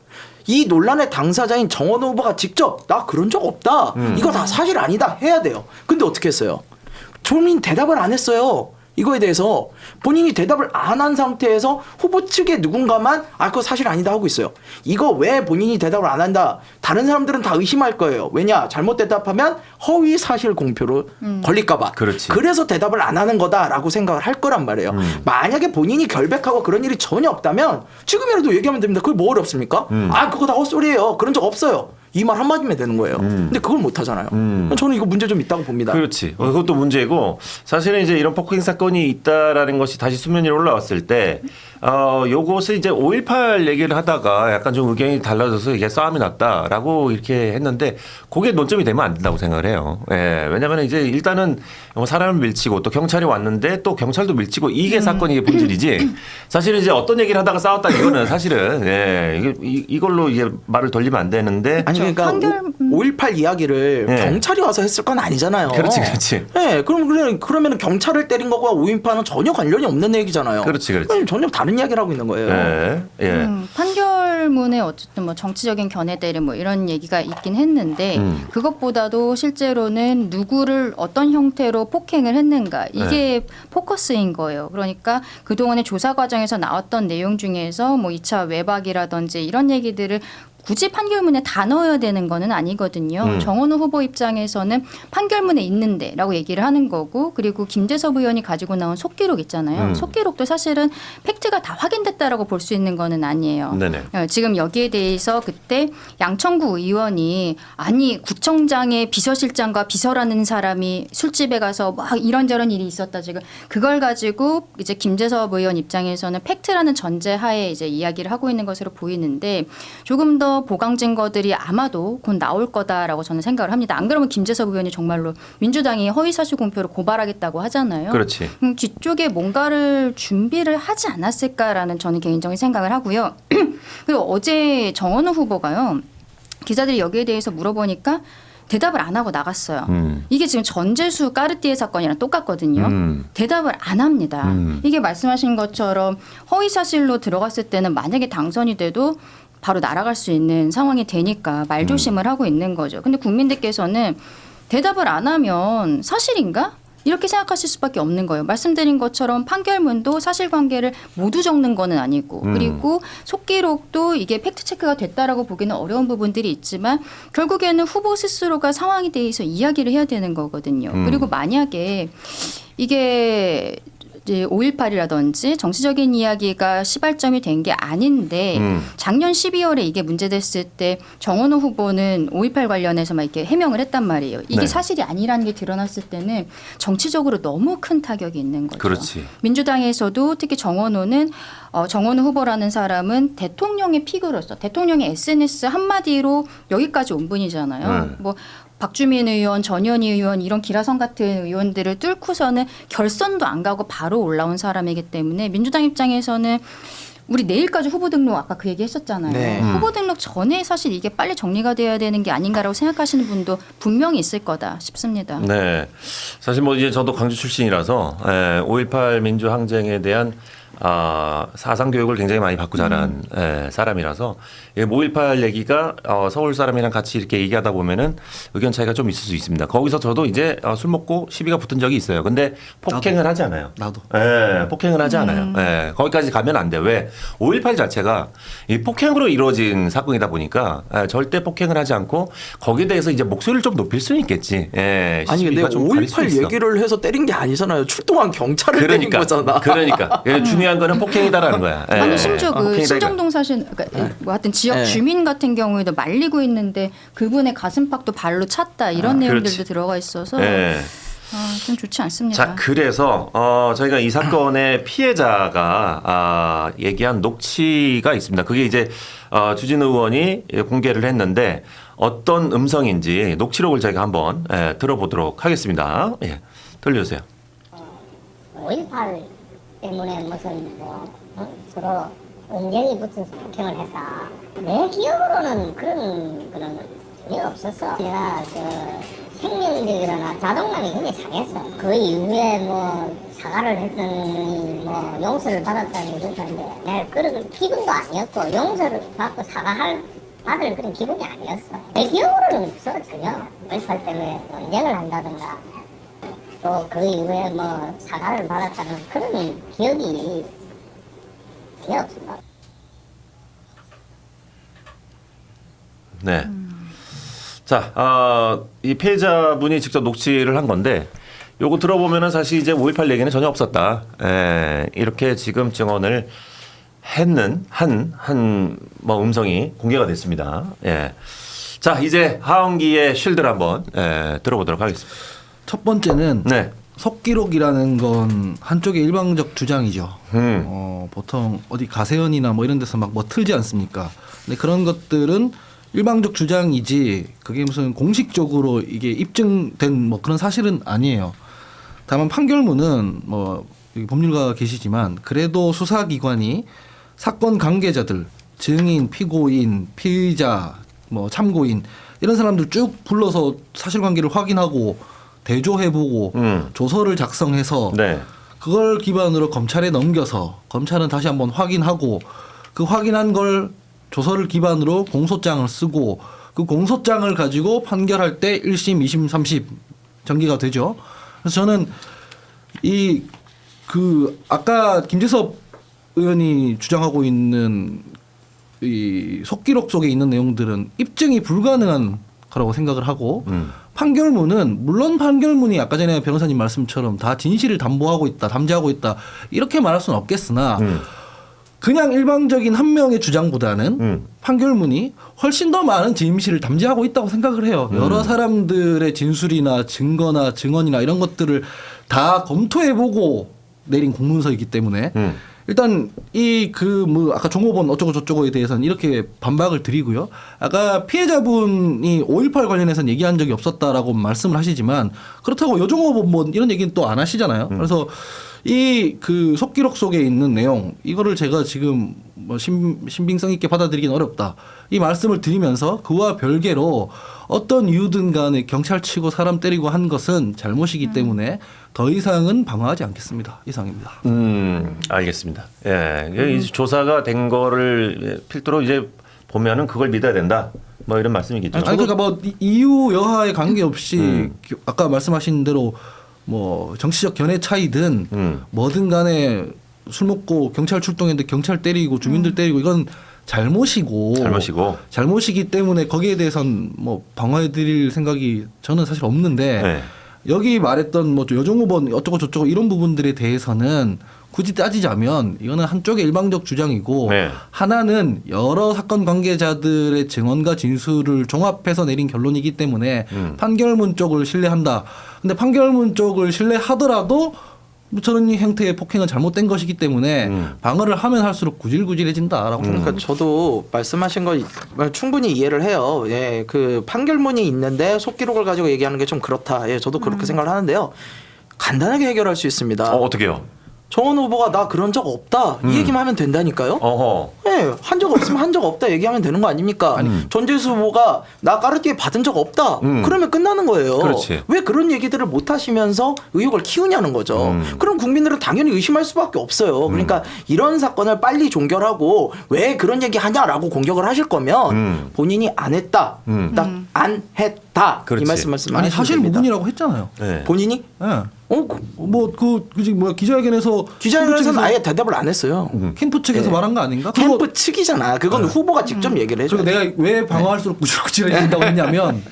이 논란의 당사자인 정원호 후보가 직접 나 그런 적 없다. 이거 다 사실 아니다 해야 돼요. 근데 어떻게 했어요? 본인 대답을 안 했어요. 이거에 대해서 본인이 대답을 안 한 상태에서 후보 측의 누군가만 그거 사실 아니다 하고 있어요. 이거 왜 본인이 대답을 안 한다? 다른 사람들은 다 의심할 거예요. 왜냐? 잘못 대답하면 허위 사실 공표로 걸릴까 봐. 그렇지. 그래서 대답을 안 하는 거다라고 생각을 할 거란 말이에요. 만약에 본인이 결백하고 그런 일이 전혀 없다면 지금이라도 얘기하면 됩니다. 그게 뭐 어렵습니까? 그거 다 헛소리예요. 그런 적 없어요. 이 말 한마디면 되는 거예요. 근데 그걸 못 하잖아요. 저는 이거 문제 좀 있다고 봅니다. 그렇지. 그것도 문제고 사실은 이제 이런 폭행 사건이 있다라는 것이 다시 수면 위에 올라왔을 때 요것을 이제 5.18 얘기를 하다가 약간 좀 의견이 달라져서 이게 싸움이 났다라고 이렇게 했는데 그게 논점이 되면 안 된다고 생각을 해요. 예. 왜냐하면 이제 일단은 사람을 밀치고 또 경찰이 왔는데 또 경찰도 밀치고 이게 사건이 본질이지. 사실은 이제 어떤 얘기를 하다가 싸웠다 이거는 사실은 이걸로 이게 말을 돌리면 안 되는데. 아니 그러니까 5.18 이야기를 네. 경찰이 와서 했을 건 아니잖아요. 그렇지, 그렇지. 네, 그러면 경찰을 때린 거와 5.18은 전혀 관련이 없는 얘기잖아요. 그렇지, 그렇지. 전혀 다른 이야기를 하고 있는 거예요. 예. 예. 판결문에 어쨌든 뭐 정치적인 견해대리 뭐 이런 얘기가 있긴 했는데 그것보다도 실제로는 누구를 어떤 형태로 폭행을 했는가 이게 포커스인 거예요. 그러니까 그동안의 조사 과정에서 나왔던 내용 중에서 뭐 2차 외박이라든지 이런 얘기들을 굳이 판결문에 다 넣어야 되는 거는 아니거든요. 정원호 후보 입장에서는 판결문에 있는데라고 얘기를 하는 거고 그리고 김재섭 의원이 가지고 나온 속기록 있잖아요. 속기록도 사실은 팩트가 다 확인됐다라고 볼 수 있는 거는 아니에요. 네네. 지금 여기에 대해서 그때 양천구 의원이 아니 구청장의 비서실장과 비서라는 사람이 술집에 가서 막 이런저런 일이 있었다 지금 그걸 가지고 이제 김재섭 의원 입장에서는 팩트라는 전제하에 이제 이야기를 하고 있는 것으로 보이는데 조금 더 보강 증거들이 아마도 곧 나올 거다라고 저는 생각을 합니다. 안 그러면 김재섭 의원이 정말로 민주당이 허위사실 공표로 고발하겠다고 하잖아요. 그렇지. 뒤쪽에 뭔가를 준비를 하지 않았을까라는 저는 개인적인 생각을 하고요. 그리고 어제 정원호 후보가요. 기자들이 여기에 대해서 물어보니까 대답을 안 하고 나갔어요. 이게 지금 전재수 까르띠에 사건이랑 똑같거든요. 대답을 안 합니다. 이게 말씀하신 것처럼 허위사실로 들어갔을 때는 만약에 당선이 돼도 바로 날아갈 수 있는 상황이 되니까 말조심을 하고 있는 거죠. 근데 국민들께서는 대답을 안 하면 사실인가? 이렇게 생각하실 수밖에 없는 거예요. 말씀드린 것처럼 판결문도 사실관계를 모두 적는 거는 아니고 그리고 속기록도 이게 팩트체크가 됐다라고 보기는 어려운 부분들이 있지만 결국에는 후보 스스로가 상황에 대해서 이야기를 해야 되는 거거든요. 그리고 만약에 이게 이제 5.18이라든지 정치적인 이야기가 시발점이 된 게 아닌데 작년 12월에 이게 문제됐을 때 정원호 후보는 5.18 관련해서 막 이렇게 해명을 했단 말이에요. 이게 네. 사실이 아니라는 게 드러났을 때는 정치적으로 너무 큰 타격이 있는 거죠. 그렇지. 민주당에서도 특히 정원호는 정원호 후보라는 사람은 대통령의 픽으로서 대통령의 SNS 한마디로 여기까지 온 분이잖아요. 뭐 박주민 의원, 전현희 의원 이런 기라성 같은 의원들을 뚫고서는 결선도 안 가고 바로 올라온 사람이기 때문에 민주당 입장에서는 우리 내일까지 후보 등록 아까 그 얘기 했었잖아요. 네. 후보 등록 전에 사실 이게 빨리 정리가 돼야 되는 게 아닌가라고 생각하시는 분도 분명히 있을 거다 싶습니다. 네. 사실 뭐 이제 저도 광주 출신이라서 5.18 민주항쟁에 대한 사상 교육을 굉장히 많이 받고 자란 사람이라서 5.18 얘기가 서울 사람이랑 같이 이렇게 얘기하다 보면은 의견 차이가 좀 있을 수 있습니다. 거기서 저도 이제 술 먹고 시비가 붙은 적이 있어요. 근데 폭행을 하지 않아요. 나도. 폭행을 하지 않아요. 거기까지 가면 안 돼. 왜? 5.18 자체가 이 폭행으로 이루어진 사건이다 보니까 절대 폭행을 하지 않고 거기에 대해서 이제 목소리를 좀 높일 수는 있겠지. 아니 근데 시비가 좀 가릴 수 5.18 있어. 얘기를 해서 때린 게 아니잖아요. 출동한 경찰을 때린 거잖아. 그러니까 중요한 거는 폭행이다라는 거야. 아니 심지어 그 폭행이다 신정동 사실 그러니까 뭐 하여튼 지역 주민 같은 경우에도 말리고 있는데 그분의 가슴팍도 발로 찼다 이런 내용들도 그렇지. 들어가 있어서 좀 좋지 않습니다. 자, 그래서 저희가 이 사건의 피해자가 얘기한 녹취가 있습니다. 그게 이제 주진우 의원이 공개를 했는데 어떤 음성인지 녹취록을 저희가 한번 들어보도록 하겠습니다. 예, 들려주세요. 5.18 때문에 무슨 서로 은경이 붙은 폭행을 했다. 내 기억으로는 그런 거는 전혀 없었어. 내가 생명력이라나 자존감이 굉장히 상했어. 그 이후에 뭐 사과를 했더니 뭐 용서를 받았다니 그랬는데 내가 그런 기분도 아니었고 용서를 받고 받을 그런 기분이 아니었어. 내 기억으로는 없어 전혀. 5.18 때문에 논쟁을 한다든가 또 그 이후에 뭐 사과를 받았다는 그런 기억이 전혀 없습니다. 네. 자, 이 피해자분이 직접 녹취를 한 건데 요거 들어보면은 사실 이제 5.18 얘기는 전혀 없었다. 이렇게 지금 증언을 했는 뭐 음성이 공개가 됐습니다. 예. 자, 이제 하원기의 쉴드를 한번 들어보도록 하겠습니다. 첫 번째는 네. 속기록이라는 건 한쪽의 일방적 주장이죠. 보통 어디 가세연이나 뭐 이런 데서 막 뭐 틀지 않습니까? 근데 그런 것들은 일방적 주장이지 그게 무슨 공식적으로 이게 입증된 뭐 그런 사실은 아니에요. 다만 판결문은 뭐 여기 법률가가 계시지만 그래도 수사기관이 사건 관계자들, 증인, 피고인, 피의자, 뭐 참고인 이런 사람들 쭉 불러서 사실관계를 확인하고 대조해보고 조서를 작성해서 네. 그걸 기반으로 검찰에 넘겨서 검찰은 다시 한번 확인하고 그 확인한 걸 조서를 기반으로 공소장을 쓰고 그 공소장을 가지고 판결할 때 1심, 2심, 3심 전개가 되죠. 그래서 저는 아까 김재섭 의원이 주장하고 있는 이 속기록 속에 있는 내용들은 입증이 불가능한 거라고 생각을 하고 판결문은 물론 판결문이 아까 전에 변호사님 말씀처럼 다 진실을 담보하고 있다, 담재하고 있다 이렇게 말할 수는 없겠으나 그냥 일방적인 한 명의 주장보다는 판결문이 훨씬 더 많은 진실을 담재하고 있다고 생각을 해요. 여러 사람들의 진술이나 증거나 증언이나 이런 것들을 다 검토해보고 내린 공문서이기 때문에 일단 뭐 아까 종업원 어쩌고 저쩌고에 대해서는 이렇게 반박을 드리고요. 아까 피해자분이 5.18 관련해서는 얘기한 적이 없었다라고 말씀을 하시지만 그렇다고 여종업원 뭐 이런 얘기는 또 안 하시잖아요. 그래서 그 속기록 속에 있는 내용 이거를 제가 지금 뭐 신빙성 있게 받아들이긴 어렵다. 이 말씀을 드리면서 그와 별개로 어떤 이유든 간에 경찰 치고 사람 때리고 한 것은 잘못이기 때문에 더 이상은 방어하지 않겠습니다. 이상입니다. 알겠습니다. 예. 이 조사가 된 거를 필두로 이제 보면은 그걸 믿어야 된다. 뭐 이런 말씀이겠죠. 아니 그러니까 뭐 이유 여하에 관계없이 아까 말씀하신 대로 뭐 정치적 견해 차이든 뭐든 간에 술 먹고 경찰 출동했는데 경찰 때리고 주민들 때리고 이건 잘못이기 때문에 거기에 대해서는 뭐 방어해드릴 생각이 저는 사실 없는데 네. 여기 말했던 뭐 여종업원 어쩌고 저쩌고 이런 부분들에 대해서는 굳이 따지자면 이거는 한쪽의 일방적 주장이고 네. 하나는 여러 사건 관계자들의 증언과 진술을 종합해서 내린 결론이기 때문에 판결문 쪽을 신뢰한다. 근데 판결문 쪽을 신뢰하더라도 저런 형태의 폭행은 잘못된 것이기 때문에 방어를 하면 할수록 구질구질해진다라고 생각합니다. 그러니까 저도 말씀하신 거 충분히 이해를 해요. 예, 그 판결문이 있는데 속기록을 가지고 얘기하는 게 좀 그렇다. 예, 저도 그렇게 생각을 하는데요. 간단하게 해결할 수 있습니다. 어떻게요? 정원 후보가 나 그런 적 없다 이 얘기만 하면 된다니까요. 네, 한 적 없으면 한 적 없다 얘기하면 되는 거 아닙니까? 전재수 후보가 나 까르띠에 받은 적 없다 그러면 끝나는 거예요. 그렇지. 왜 그런 얘기들을 못 하시면서 의혹을 키우냐는 거죠. 그럼 국민들은 당연히 의심할 수밖에 없어요. 그러니까 이런 사건을 빨리 종결하고 왜 그런 얘기 하냐라고 공격을 하실 거면 본인이 안 했다 딱 안 했다 그렇지. 이 말씀을 아니 사실 됩니다. 무근이라고 했잖아요. 네. 본인이 예. 기자회견에서 기자회견에서는 아예 대답을 안 했어요. 캠프 측에서 네. 말한 거 아닌가? 캠프 측이잖아. 그건 후보가 직접 얘기를 해줘. 그리고 내가 왜 방어할수록 구질구질해진다고 했냐면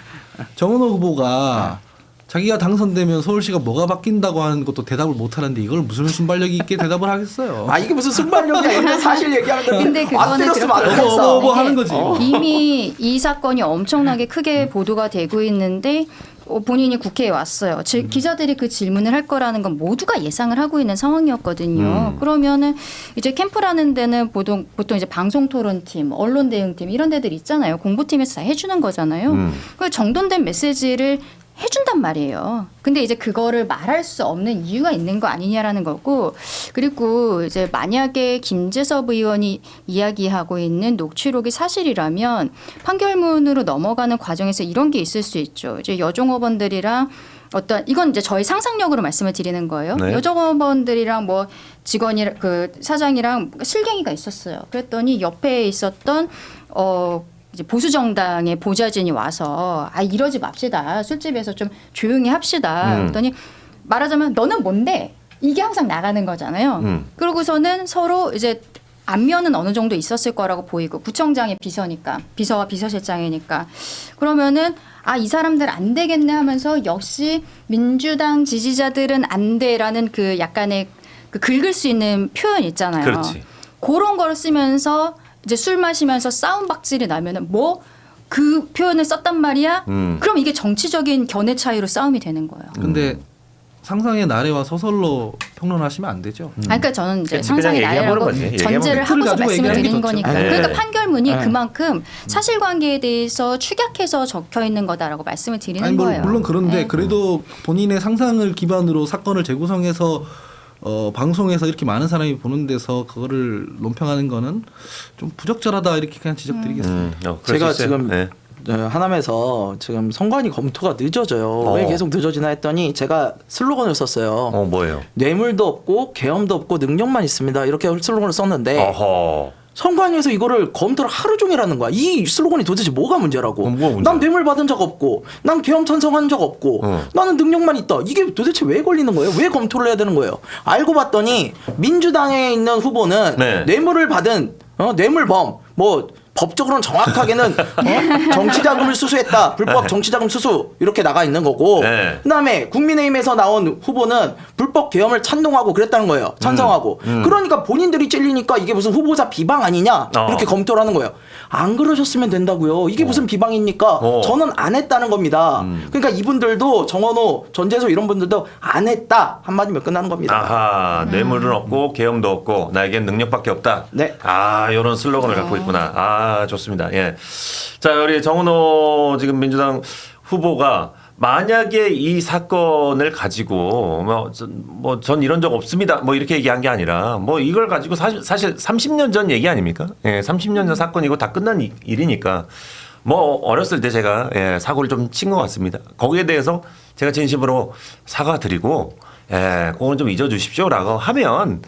정은호 후보가 자기가 당선되면 서울시가 뭐가 바뀐다고 하는 것도 대답을 못 하는데 이걸 무슨 순발력 있게 대답을 하겠어요. 아 이게 무슨 순발력이야? 이런 사실 얘기하는 건데 근데 그거는 때렸으면 안 그렇게 됐어. 뭐 하는 거지. 이미 이 사건이 엄청나게 크게 보도가 되고 있는데 본인이 국회에 왔어요. 기자들이 그 질문을 할 거라는 건 모두가 예상을 하고 있는 상황이었거든요. 그러면은 이제 캠프라는 데는 보통 이제 방송 토론팀, 언론 대응팀 이런 데들 있잖아요. 공보팀에서 다 해주는 거잖아요. 그 정돈된 메시지를 해준단 말이에요. 근데 이제 그거를 말할 수 없는 이유가 있는 거 아니냐라는 거고, 그리고 이제 만약에 김재섭 의원이 이야기하고 있는 녹취록이 사실이라면 판결문으로 넘어가는 과정에서 이런 게 있을 수 있죠. 이제 여종업원들이랑 이건 이제 저희 상상력으로 말씀을 드리는 거예요. 네. 여종업원들이랑 뭐 직원이 그 사장이랑 실갱이가 있었어요. 그랬더니 옆에 있었던 이제 보수 정당의 보좌진이 와서 이러지 맙시다. 술집에서 좀 조용히 합시다. 그랬더니 말하자면 너는 뭔데? 이게 항상 나가는 거잖아요. 그러고서는 서로 이제 안면은 어느 정도 있었을 거라고 보이고 구청장이 비서니까 비서와 비서실장이니까 그러면은 이 사람들 안 되겠네 하면서 역시 민주당 지지자들은 안 돼라는 그 약간의 그 긁을 수 있는 표현 있잖아요. 그렇지. 그런 걸 쓰면서 이제 술 마시면서 싸움 박질이 나면은 뭐 그 표현을 썼단 말이야. 그럼 이게 정치적인 견해 차이로 싸움이 되는 거예요. 근데 상상의 나래와 소설로 평론하시면 안 되죠. 그러니까 저는 이제 그치, 상상의 그냥 얘기해보는 나래라고 거지. 전제를 얘기해보는 하고서 거지. 말씀을 얘기하는 게 드린 좋죠. 거니까. 네. 그러니까 판결문이 네. 그만큼 사실관계에 대해서 축약해서 적혀 있는 거다라고 말씀을 드리는 아니, 거예요. 물론 그런데 네. 그래도 본인의 상상을 기반으로 사건을 재구성해서 방송에서 이렇게 많은 사람이 보는 데서 그거를 논평하는 거는 좀 부적절하다 이렇게 그냥 지적드리겠습니다. 그럴 제가 수 있어요. 지금 네. 하남에서 지금 선관위 검토가 늦어져요. 왜 계속 늦어지나 했더니 제가 슬로건을 썼어요. 뭐예요? 뇌물도 없고 계엄도 없고 능력만 있습니다. 이렇게 슬로건을 썼는데 어허. 선관위에서 이거를 검토를 하루 종일 하는 거야. 이 슬로건이 도대체 뭐가 문제라고? 뭐가 문제야? 난 뇌물 받은 적 없고, 난 계엄 찬성한 적 없고, 나는 능력만 있다. 이게 도대체 왜 걸리는 거예요? 왜 검토를 해야 되는 거예요? 알고 봤더니 민주당에 있는 후보는 네. 뇌물을 받은 뇌물범, 뭐 법적으로는 정확하게는 정치자금을 수수했다. 불법 정치자금 수수 이렇게 나가 있는 거고 네. 그다음에 국민의힘에서 나온 후보는 불법 계엄을 찬동하고 그랬다는 거예요. 찬성하고. 그러니까 본인들이 찔리니까 이게 무슨 후보자 비방 아니냐 이렇게 검토를 하는 거예요. 안 그러셨으면 된다고요. 이게 무슨 비방입니까? 저는 안 했다는 겁니다. 그러니까 이분들도 정원호, 전재수 이런 분들도 안 했다 한마디면 끝나는 겁니다. 아하, 뇌물은 없고 계엄도 없고 나에겐 능력밖에 없다. 네. 이런 슬로건을 갖고 있구나. 좋습니다. 예. 자, 우리 정은호 지금 민주당 후보가 만약에 이 사건을 가지고 전 이런 적 없습니다. 뭐 이렇게 얘기한 게 아니라 뭐 이걸 가지고 사실 30년 전 얘기 아닙니까? 예, 30년 전 사건이고 다 끝난 일이니까 뭐 어렸을 때 제가 사고를 좀 친 것 같습니다. 거기에 대해서 제가 진심으로 사과드리고 그건 좀 잊어주십시오라고 하면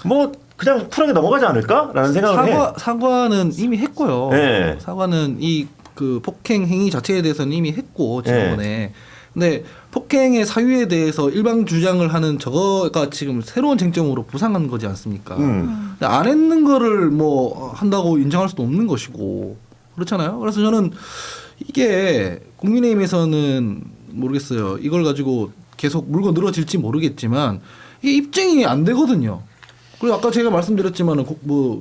뭐 그냥 쿨하게 넘어가지 않을까라는 생각을 해. 사과는 이미 했고요. 네. 사과는 이 그 폭행 행위 자체에 대해서는 이미 했고 지난번에. 근데 폭행의 사유에 대해서 일방 주장을 하는 저거가 지금 새로운 쟁점으로 부상한 거지 않습니까? 근데 안 했는 거를 뭐 한다고 인정할 수도 없는 것이고 그렇잖아요. 그래서 저는 이게 국민의힘에서는 모르겠어요. 이걸 가지고 계속 물고 늘어질지 모르겠지만 이게 입증이 안 되거든요. 그리고 아까 제가 말씀드렸지만은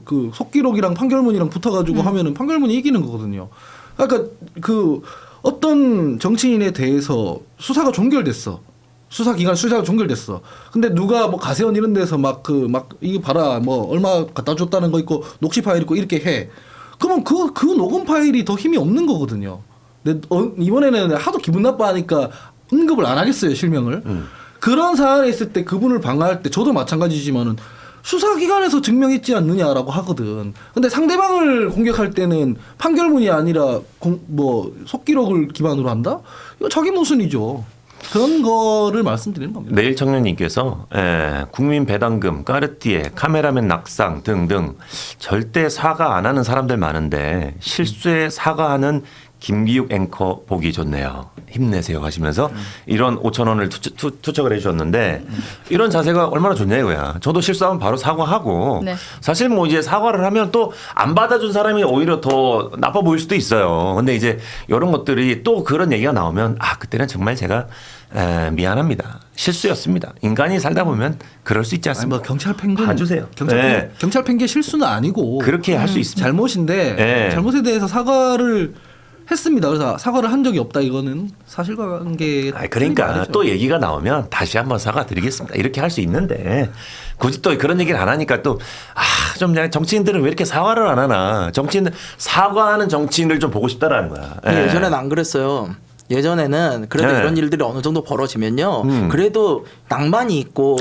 그 속기록이랑 판결문이랑 붙어가지고 하면은 판결문이 이기는 거거든요. 그러니까 그 어떤 정치인에 대해서 수사가 종결됐어. 수사가 종결됐어. 근데 누가 뭐 가세원 이런 데서 막 이거 봐라 뭐 얼마 갖다 줬다는 거 있고 녹취 파일 있고 이렇게 해. 그러면 그 녹음 파일이 더 힘이 없는 거거든요. 근데 이번에는 하도 기분 나빠하니까 언급을 안 하겠어요 실명을. 그런 사안에 있을 때 그분을 방어할 때 저도 마찬가지지만은 수사기관에서 증명했지 않느냐라고 하거든. 근데 상대방을 공격할 때는 판결문이 아니라 속기록을 기반으로 한다? 이거 자기 모순이죠. 그런 거를 말씀드리는 겁니다. 내일 청년님께서 국민 배당금, 까르띠에, 카메라맨 낙상 등등 절대 사과 안 하는 사람들 많은데 실수에 사과하는 김기욱 앵커 보기 좋네요. 힘내세요 하시면서 이런 5,000원을 투척을 해주셨는데 이런 자세가 얼마나 좋냐 이거야. 저도 실수하면 바로 사과하고 네. 사실 뭐 이제 사과를 하면 또 안 받아준 사람이 오히려 더 나빠 보일 수도 있어요. 근데 이제 이런 것들이 또 그런 얘기가 나오면 그때는 정말 제가 미안합니다. 실수였습니다. 인간이 살다 보면 그럴 수 있지 않습니까? 경찰 팽군 봐주세요. 경찰 팽개 실수는 아니고 그렇게 할 수 있습니다. 잘못인데 잘못에 대해서 사과를 했습니다. 그래서 사과를 한 적이 없다. 이거는 사실관계. 그러니까 또 얘기가 나오면 다시 한번 사과드리겠습니다. 이렇게 할 수 있는데 굳이 또 그런 얘기를 안 하니까 또 좀 정치인들은 왜 이렇게 사과를 안 하나? 사과하는 정치인을 좀 보고 싶다라는 거야. 예전에는 안 그랬어요. 예전에는 그래도 이런 일들이 어느 정도 벌어지면요. 그래도 낭만이 있고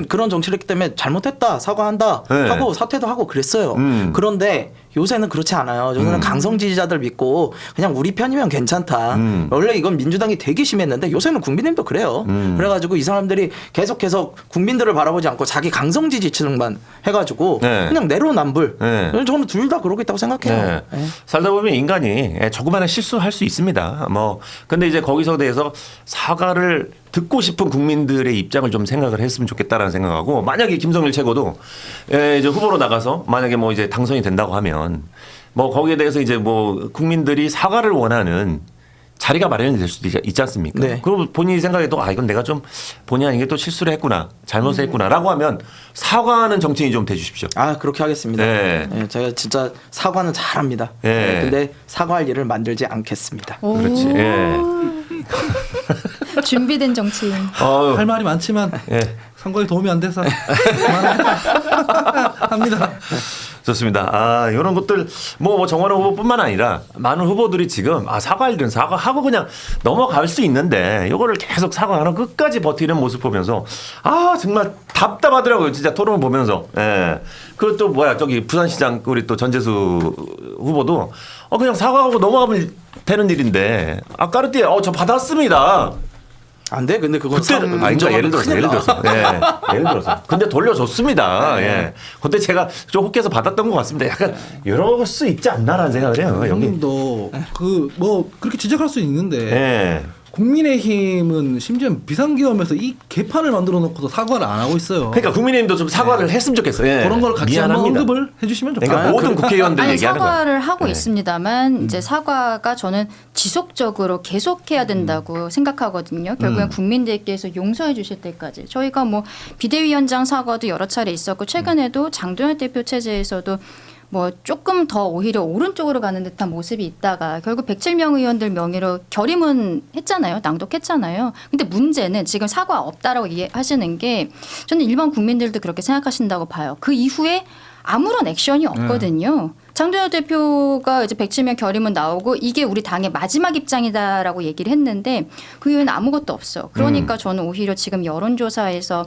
그런 정치를 했기 때문에 잘못했다 사과한다 하고 사퇴도 하고 그랬어요. 그런데 요새는 그렇지 않아요. 요새는 강성 지지자들 믿고 그냥 우리 편이면 괜찮다. 원래 이건 민주당이 되게 심했는데 요새는 국민의힘도 그래요. 그래가지고 이 사람들이 계속해서 국민들을 바라보지 않고 자기 강성 지지층만 해가지고 그냥 내로남불. 저는 둘 다 그러고 있다고 생각해요. 살다 보면 인간이 조그마한 실수할 수 있습니다. 근데 이제 거기서 대해서 사과를 듣고 싶은 국민들의 입장을 좀 생각을 했으면 좋겠다라는 생각하고 만약에 김성일 최고도 이제 후보로 나가서 만약에 뭐 이제 당선이 된다고 하면 뭐 거기에 대해서 이제 뭐 국민들이 사과를 원하는 자리가 마련이 될 수도 있지 않습니까? 네. 그럼 본인이 생각해도 이건 내가 좀 본의 아니게 또 실수를 했구나, 잘못을 했구나라고 하면 사과하는 정치인이 좀 돼주십시오. 그렇게 하겠습니다. 네. 네, 제가 진짜 사과는 잘합니다. 네. 네, 근데 사과할 일을 만들지 않겠습니다. 그렇지. 예. 준비된 정치인. 할 말이 많지만 예. 선거에 도움이 안 돼서 합니다. 좋습니다. 이런 것들 뭐 정원호 후보뿐만 아니라 많은 후보들이 지금 사과할 일은 사과하고 그냥 넘어갈 수 있는데 이거를 계속 사과하는 끝까지 버티는 모습 보면서 정말 답답하더라고요. 진짜 토론을 보면서. 예. 그또 뭐야 저기 부산시장 우리 또 전재수 후보도 그냥 사과하고 넘어가면 되는 일인데 까르띠에 저 받았습니다. 안 돼? 근데 그건 그때 그러니까 예를 들어서 예를 들어서 근데 돌려줬습니다. 예. 근데 제가 좀 혹해서 받았던 것 같습니다. 약간 이럴 수 있지 않나라는 생각을 해요. 여기. 형님도 그 뭐 그렇게 지적할 수 있는데 예. 국민의힘은 심지어 비상계엄에서 이 개판을 만들어 놓고도 사과를 안 하고 있어요. 그러니까 국민의힘도 좀 사과를 했으면 좋겠어요. 예. 그런 걸 같이 한번 미안합니다. 언급을 해주시면 좋겠어요. 그러니까 모든 국회의원들 아니 얘기하는 거예요. 사과를 하고 네. 있습니다만 이제 사과가 저는 지속적으로 계속해야 된다고 생각하거든요. 결국엔 국민들께서 용서해 주실 때까지 저희가 뭐 비대위원장 사과도 여러 차례 있었고 최근에도 장동혁 대표 체제에서도 뭐 조금 더 오히려 오른쪽으로 가는 듯한 모습이 있다가 결국 107명 의원들 명의로 결의문 했잖아요. 낭독했잖아요. 근데 문제는 지금 사과 없다라고 이해하시는 게 저는 일반 국민들도 그렇게 생각하신다고 봐요. 그 이후에 아무런 액션이 없거든요. 장동혁 대표가 이제 107명 결의문 나오고 이게 우리 당의 마지막 입장이다라고 얘기를 했는데 그 이후에는 아무것도 없어. 그러니까 저는 오히려 지금 여론조사에서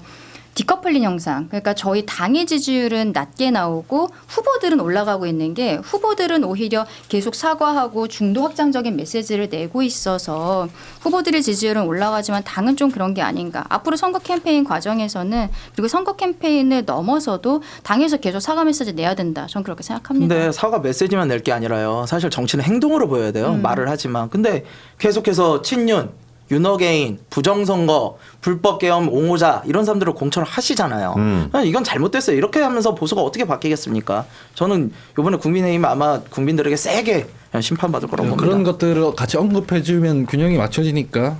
디커플링 현상. 그러니까 저희 당의 지지율은 낮게 나오고 후보들은 올라가고 있는 게 후보들은 오히려 계속 사과하고 중도 확장적인 메시지를 내고 있어서 후보들의 지지율은 올라가지만 당은 좀 그런 게 아닌가. 앞으로 선거 캠페인 과정에서는 그리고 선거 캠페인을 넘어서도 당에서 계속 사과 메시지 내야 된다. 저는 그렇게 생각합니다. 근데 사과 메시지만 낼 게 아니라요. 사실 정치는 행동으로 보여야 돼요. 말을 하지만. 근데 계속해서 친윤, 윤어게인, 부정선거, 불법계엄, 옹호자 이런 사람들을 공천을 하시잖아요. 이건 잘못됐어요. 이렇게 하면서 보수가 어떻게 바뀌겠습니까? 저는 이번에 국민의힘 아마 국민들에게 세게 심판받을 거라고 봅니다. 그런 것들을 같이 언급해주면 균형이 맞춰지니까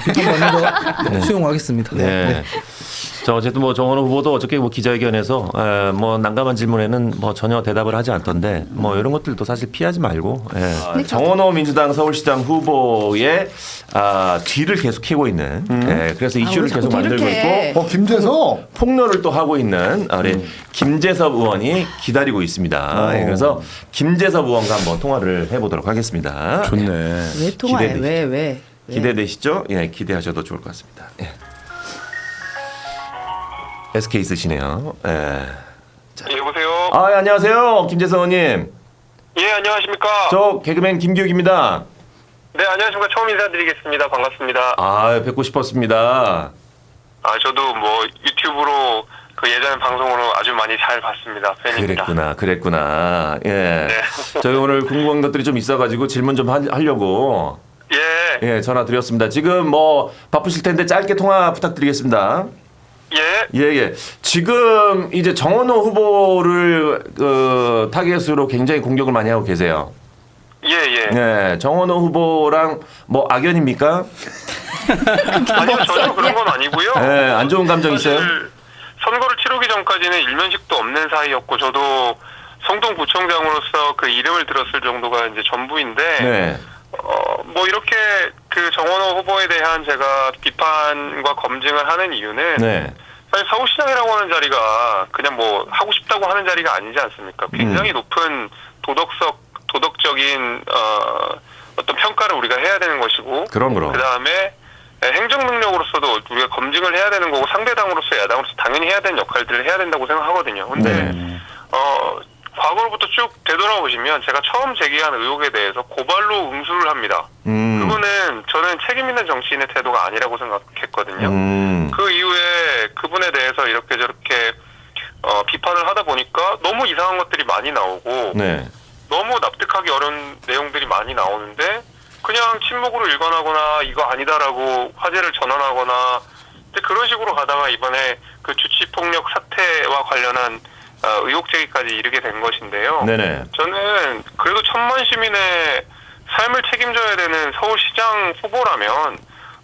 비판받는 거 수용하겠습니다. 네. 자, 어쨌든 뭐 정원호 후보도 어저께 뭐 기자회견에서 뭐 난감한 질문에는 뭐 전혀 대답을 하지 않던데 뭐 이런 것들도 사실 피하지 말고 정원호 민주당 서울시장 후보의 뒤를 계속 캐고 있는 그래서 이슈를 계속 만들고 있고 김재석 폭로를 또 하고 있는 우리 김재섭 의원이 기다리고 있습니다. 그래서 김재섭 의원과 한번 통화를 해보도록 하겠습니다. 좋네. 왜 통화해? 왜? 기대되시죠? 예, 기대하셔도 좋을 것 같습니다. 예. SK 쓰시네요. 예. 여보세요. 예, 안녕하세요, 김재섭 의원님. 예, 안녕하십니까. 저 개그맨 김기욱입니다. 네, 안녕하십니까. 처음 인사드리겠습니다. 반갑습니다. 뵙고 싶었습니다. 저도 뭐 유튜브로 그 예전 방송으로 아주 많이 잘 봤습니다. 팬입니다. 그랬구나. 예. 네. 저희 오늘 궁금한 것들이 좀 있어가지고 질문 좀 하려고 예. 전화 드렸습니다. 지금 뭐 바쁘실 텐데 짧게 통화 부탁드리겠습니다. 예. 지금 이제 정원호 후보를 타겟으로 굉장히 공격을 많이 하고 계세요. 예. 정원호 후보랑 뭐 악연입니까? 아니요, 전혀 그런 건 아니고요. 안 좋은 감정 있어요? 사실 선거를 치르기 전까지는 일면식도 없는 사이였고 저도 성동구청장으로서 그 이름을 들었을 정도가 이제 전부인데 뭐 이렇게 그 정원호 후보에 대한 제가 비판과 검증을 하는 이유는 사실 서울시장이라고 하는 자리가 그냥 뭐 하고 싶다고 하는 자리가 아니지 않습니까? 굉장히 높은 도덕적인 어떤 평가를 우리가 해야 되는 것이고 그럼. 그 다음에 행정 능력으로서도 우리가 검증을 해야 되는 거고 상대당으로서 야당으로서 당연히 해야 되는 역할들을 해야 된다고 생각하거든요. 근데 과거로부터 쭉 되돌아보시면 제가 처음 제기한 의혹에 대해서 고발로 응수를 합니다. 그거는 저는 책임 있는 정치인의 태도가 아니라고 생각했거든요. 그 이후에 그분에 대해서 이렇게 저렇게 비판을 하다 보니까 너무 이상한 것들이 많이 나오고 너무 납득하기 어려운 내용들이 많이 나오는데 그냥 침묵으로 일관하거나 이거 아니다라고 화제를 전환하거나 그런 식으로 가다가 이번에 그 주치폭력 사태와 관련한 의혹 제기까지 이르게 된 것인데요. 네네. 저는 그래도 1,000만 시민의 삶을 책임져야 되는 서울시장 후보라면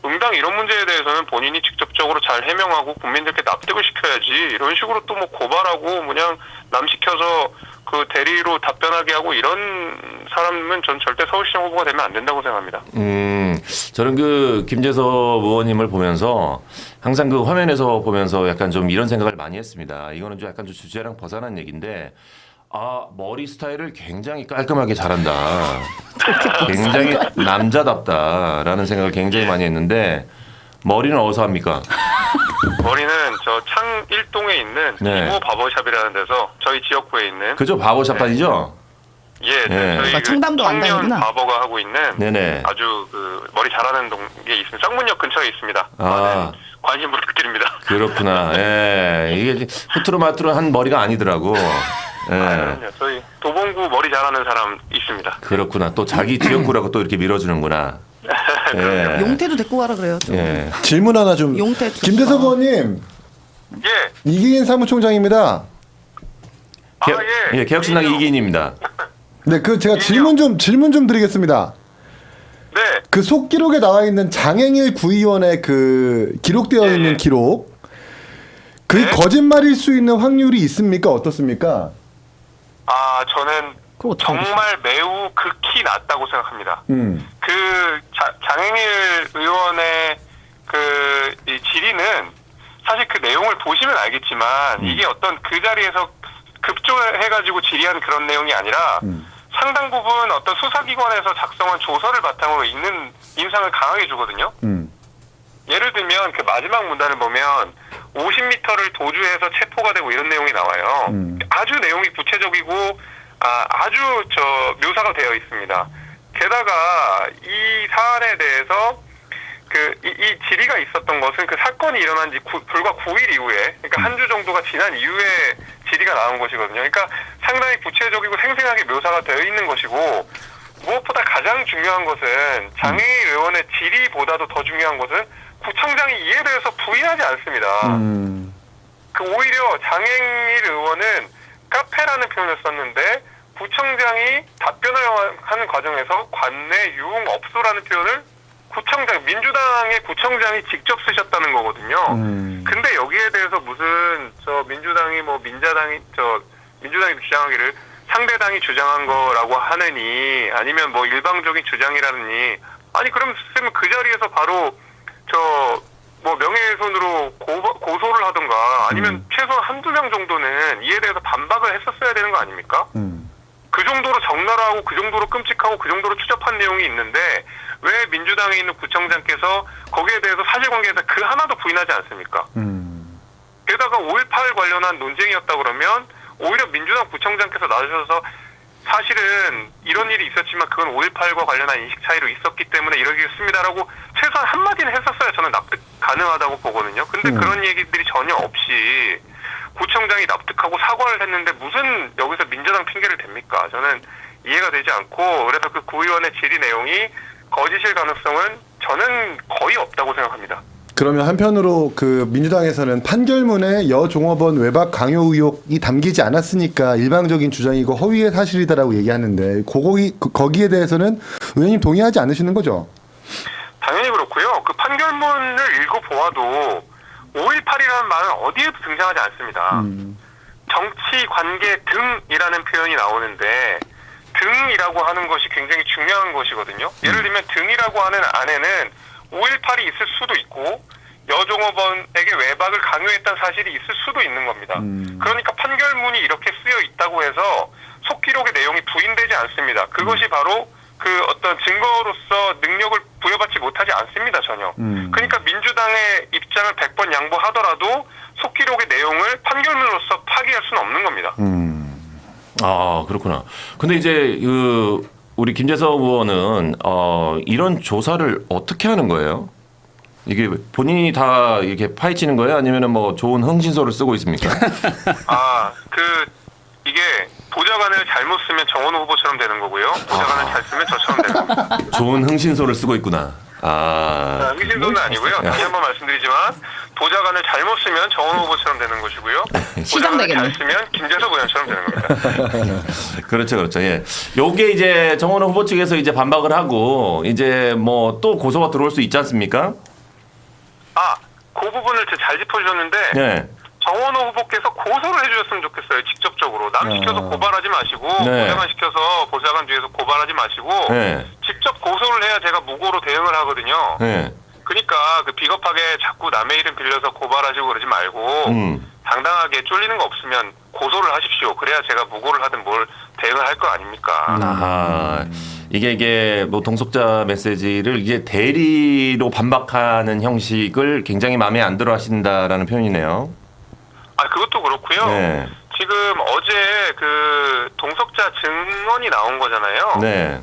응당 이런 문제에 대해서는 본인이 직접적으로 잘 해명하고 국민들께 납득을 시켜야지 이런 식으로 또 뭐 고발하고 그냥 남 시켜서 그 대리로 답변하게 하고 이런 사람은 전 절대 서울시장 후보가 되면 안 된다고 생각합니다. 저는 그 김재섭 의원님을 보면서 항상 그 화면에서 보면서 약간 좀 이런 생각을 많이 했습니다. 이거는 좀 약간 좀 주제랑 벗어난 얘기인데 머리 스타일을 굉장히 깔끔하게 잘한다. 굉장히 남자답다라는 생각을 굉장히 많이 했는데 머리는 어디서 합니까? 머리는 저 창일동에 있는 네. 이모 바버샵이라는 데서 저희 지역구에 있는 그죠? 바보샵단이죠? 예, 네. 저희 그 청담도 청년 안다는구나. 바버가 하고 있는 네네. 아주 그 머리 잘하는 게 있습니다. 쌍문역 근처에 있습니다. 많은 관심 부탁드립니다. 그렇구나. 예. 이게 후투루마투루한 머리가 아니더라고. 예. 그럼요. 저희 도봉구 머리 잘하는 사람 있습니다. 그렇구나. 또 자기 지역구라고 또 이렇게 밀어주는구나. 예. 용태도 데리고 가라 그래요. 좀. 예. 질문 하나 좀. 용태 김재섭 의원님, 예. 이기인 사무총장입니다. 예, 개혁신당 이기인입니다. 네, 그 제가 질문 좀 드리겠습니다. 네. 그 속기록에 나와 있는 장행일 구의원의 그 기록되어 예, 있는 예. 기록, 그 네. 거짓말일 수 있는 확률이 있습니까? 어떻습니까? 저는 그거 어떻게 정말 매우 극히 낮다고 생각합니다. 그 장행일 의원의 그 이 질의는 사실 그 내용을 보시면 알겠지만 이게 어떤 그 자리에서 급조해가지고 질의한 그런 내용이 아니라 상당 부분 어떤 수사기관에서 작성한 조서를 바탕으로 있는 인상을 강하게 주거든요. 예를 들면 그 마지막 문단을 보면 50m를 도주해서 체포가 되고 이런 내용이 나와요. 아주 내용이 구체적이고 아주 묘사가 되어 있습니다. 게다가 이 사안에 대해서 이 질의가 있었던 것은 그 사건이 일어난 지 불과 9일 이후에, 그러니까 한 주 정도가 지난 이후에 질의가 나온 것이거든요. 그러니까 상당히 구체적이고 생생하게 묘사가 되어 있는 것이고, 무엇보다 가장 중요한 것은 장혜일 의원의 질의보다도 더 중요한 것은 구청장이 이에 대해서 부인하지 않습니다. 오히려 장혜일 의원은 카페라는 표현을 썼는데 구청장이 답변을 하는 과정에서 관내 유흥업소라는 표현을 민주당의 구청장이 직접 쓰셨다는 거거든요. 근데 여기에 대해서 무슨 민주당이 민주당이 주장하기를 상대당이 주장한 거라고 하느니 아니면 뭐 일방적인 주장이라느니 아니 그럼 쌤 그 자리에서 바로 명예훼손으로 고소를 하던가 아니면 최소한 한두 명 정도는 이에 대해서 반박을 했었어야 되는 거 아닙니까? 그 정도로 적나라하고 그 정도로 끔찍하고 그 정도로 추접한 내용이 있는데 왜 민주당에 있는 구청장께서 거기에 대해서 사실관계에서 그 하나도 부인하지 않습니까? 게다가 5.18 관련한 논쟁이었다 그러면 오히려 민주당 구청장께서 나서셔서 사실은 이런 일이 있었지만 그건 5.18과 관련한 인식 차이로 있었기 때문에 이러겠습니다라고 최소한 한마디는 했었어야 저는 납득 가능하다고 보거든요. 근데 그런 얘기들이 전혀 없이 구청장이 납득하고 사과를 했는데 무슨 여기서 민주당 핑계를 댑니까? 저는 이해가 되지 않고 그래서 그 구의원의 질의 내용이 거짓일 가능성은 저는 거의 없다고 생각합니다. 그러면 한편으로 그 민주당에서는 판결문에 여종업원 외박 강요 의혹이 담기지 않았으니까 일방적인 주장이고 허위의 사실이다라고 얘기하는데 거기에 대해서는 의원님 동의하지 않으시는 거죠? 당연히 그렇고요. 그 판결문을 읽어보아도 5.18이라는 말은 어디에도 등장하지 않습니다. 정치 관계 등이라는 표현이 나오는데 등이라고 하는 것이 굉장히 중요한 것이거든요. 예를 들면 등이라고 하는 안에는 5.18이 있을 수도 있고 여종업원에게 외박을 강요했다는 사실이 있을 수도 있는 겁니다. 그러니까 판결문이 이렇게 쓰여 있다고 해서 속기록의 내용이 부인되지 않습니다. 그것이 바로 그 어떤 증거로서 능력을 부여받지 못하지 않습니다, 전혀. 그러니까 민주당의 입장을 100번 양보하더라도 속기록의 내용을 판결문으로서 파기할 수는 없는 겁니다. 그렇구나. 근데 이제 우리 김재섭 의원은 이런 조사를 어떻게 하는 거예요? 이게 본인이 다 이렇게 파헤치는 거예요? 아니면은 뭐 좋은 흥신소를 쓰고 있습니까? 이게 보좌관을 잘 잘못 쓰면 정원호 후보처럼 되는 거고요. 보좌관을 잘 쓰면 저처럼 되는 겁니다. 좋은 흥신소를 쓰고 있구나. 흥신소는 아니고요. 다시 한번 말씀드리지만 보좌관을 잘못 쓰면 정원호 후보처럼 되는 것이고요. 보좌관을 잘 쓰면 김재석 의원처럼 되는 겁니다. 그렇죠, 그렇죠. 예. 요게 이제 정원호 후보 측에서 이제 반박을 하고 이제 뭐 또 고소가 들어올 수 있지 않습니까? 그 부분을 잘 짚어주셨는데 네. 정원호 후보께서 고소를 해주셨으면 좋겠어요. 직접적으로. 남 시켜서 고발하지 마시고 네. 보좌관 시켜서 보좌관 뒤에서 고발하지 마시고 네. 직접 고소를 해야 제가 무고로 대응을 하거든요. 네. 그러니까 그 비겁하게 자꾸 남의 이름 빌려서 고발하시고 그러지 말고 당당하게 쫄리는 거 없으면 고소를 하십시오. 그래야 제가 무고를 하든 뭘 대응을 할 거 아닙니까? 아하. 이게 뭐 동석자 메시지를 이제 대리로 반박하는 형식을 굉장히 마음에 안 들어 하신다라는 표현이네요. 그것도 그렇고요. 네. 지금 어제 그 동석자 증언이 나온 거잖아요. 네.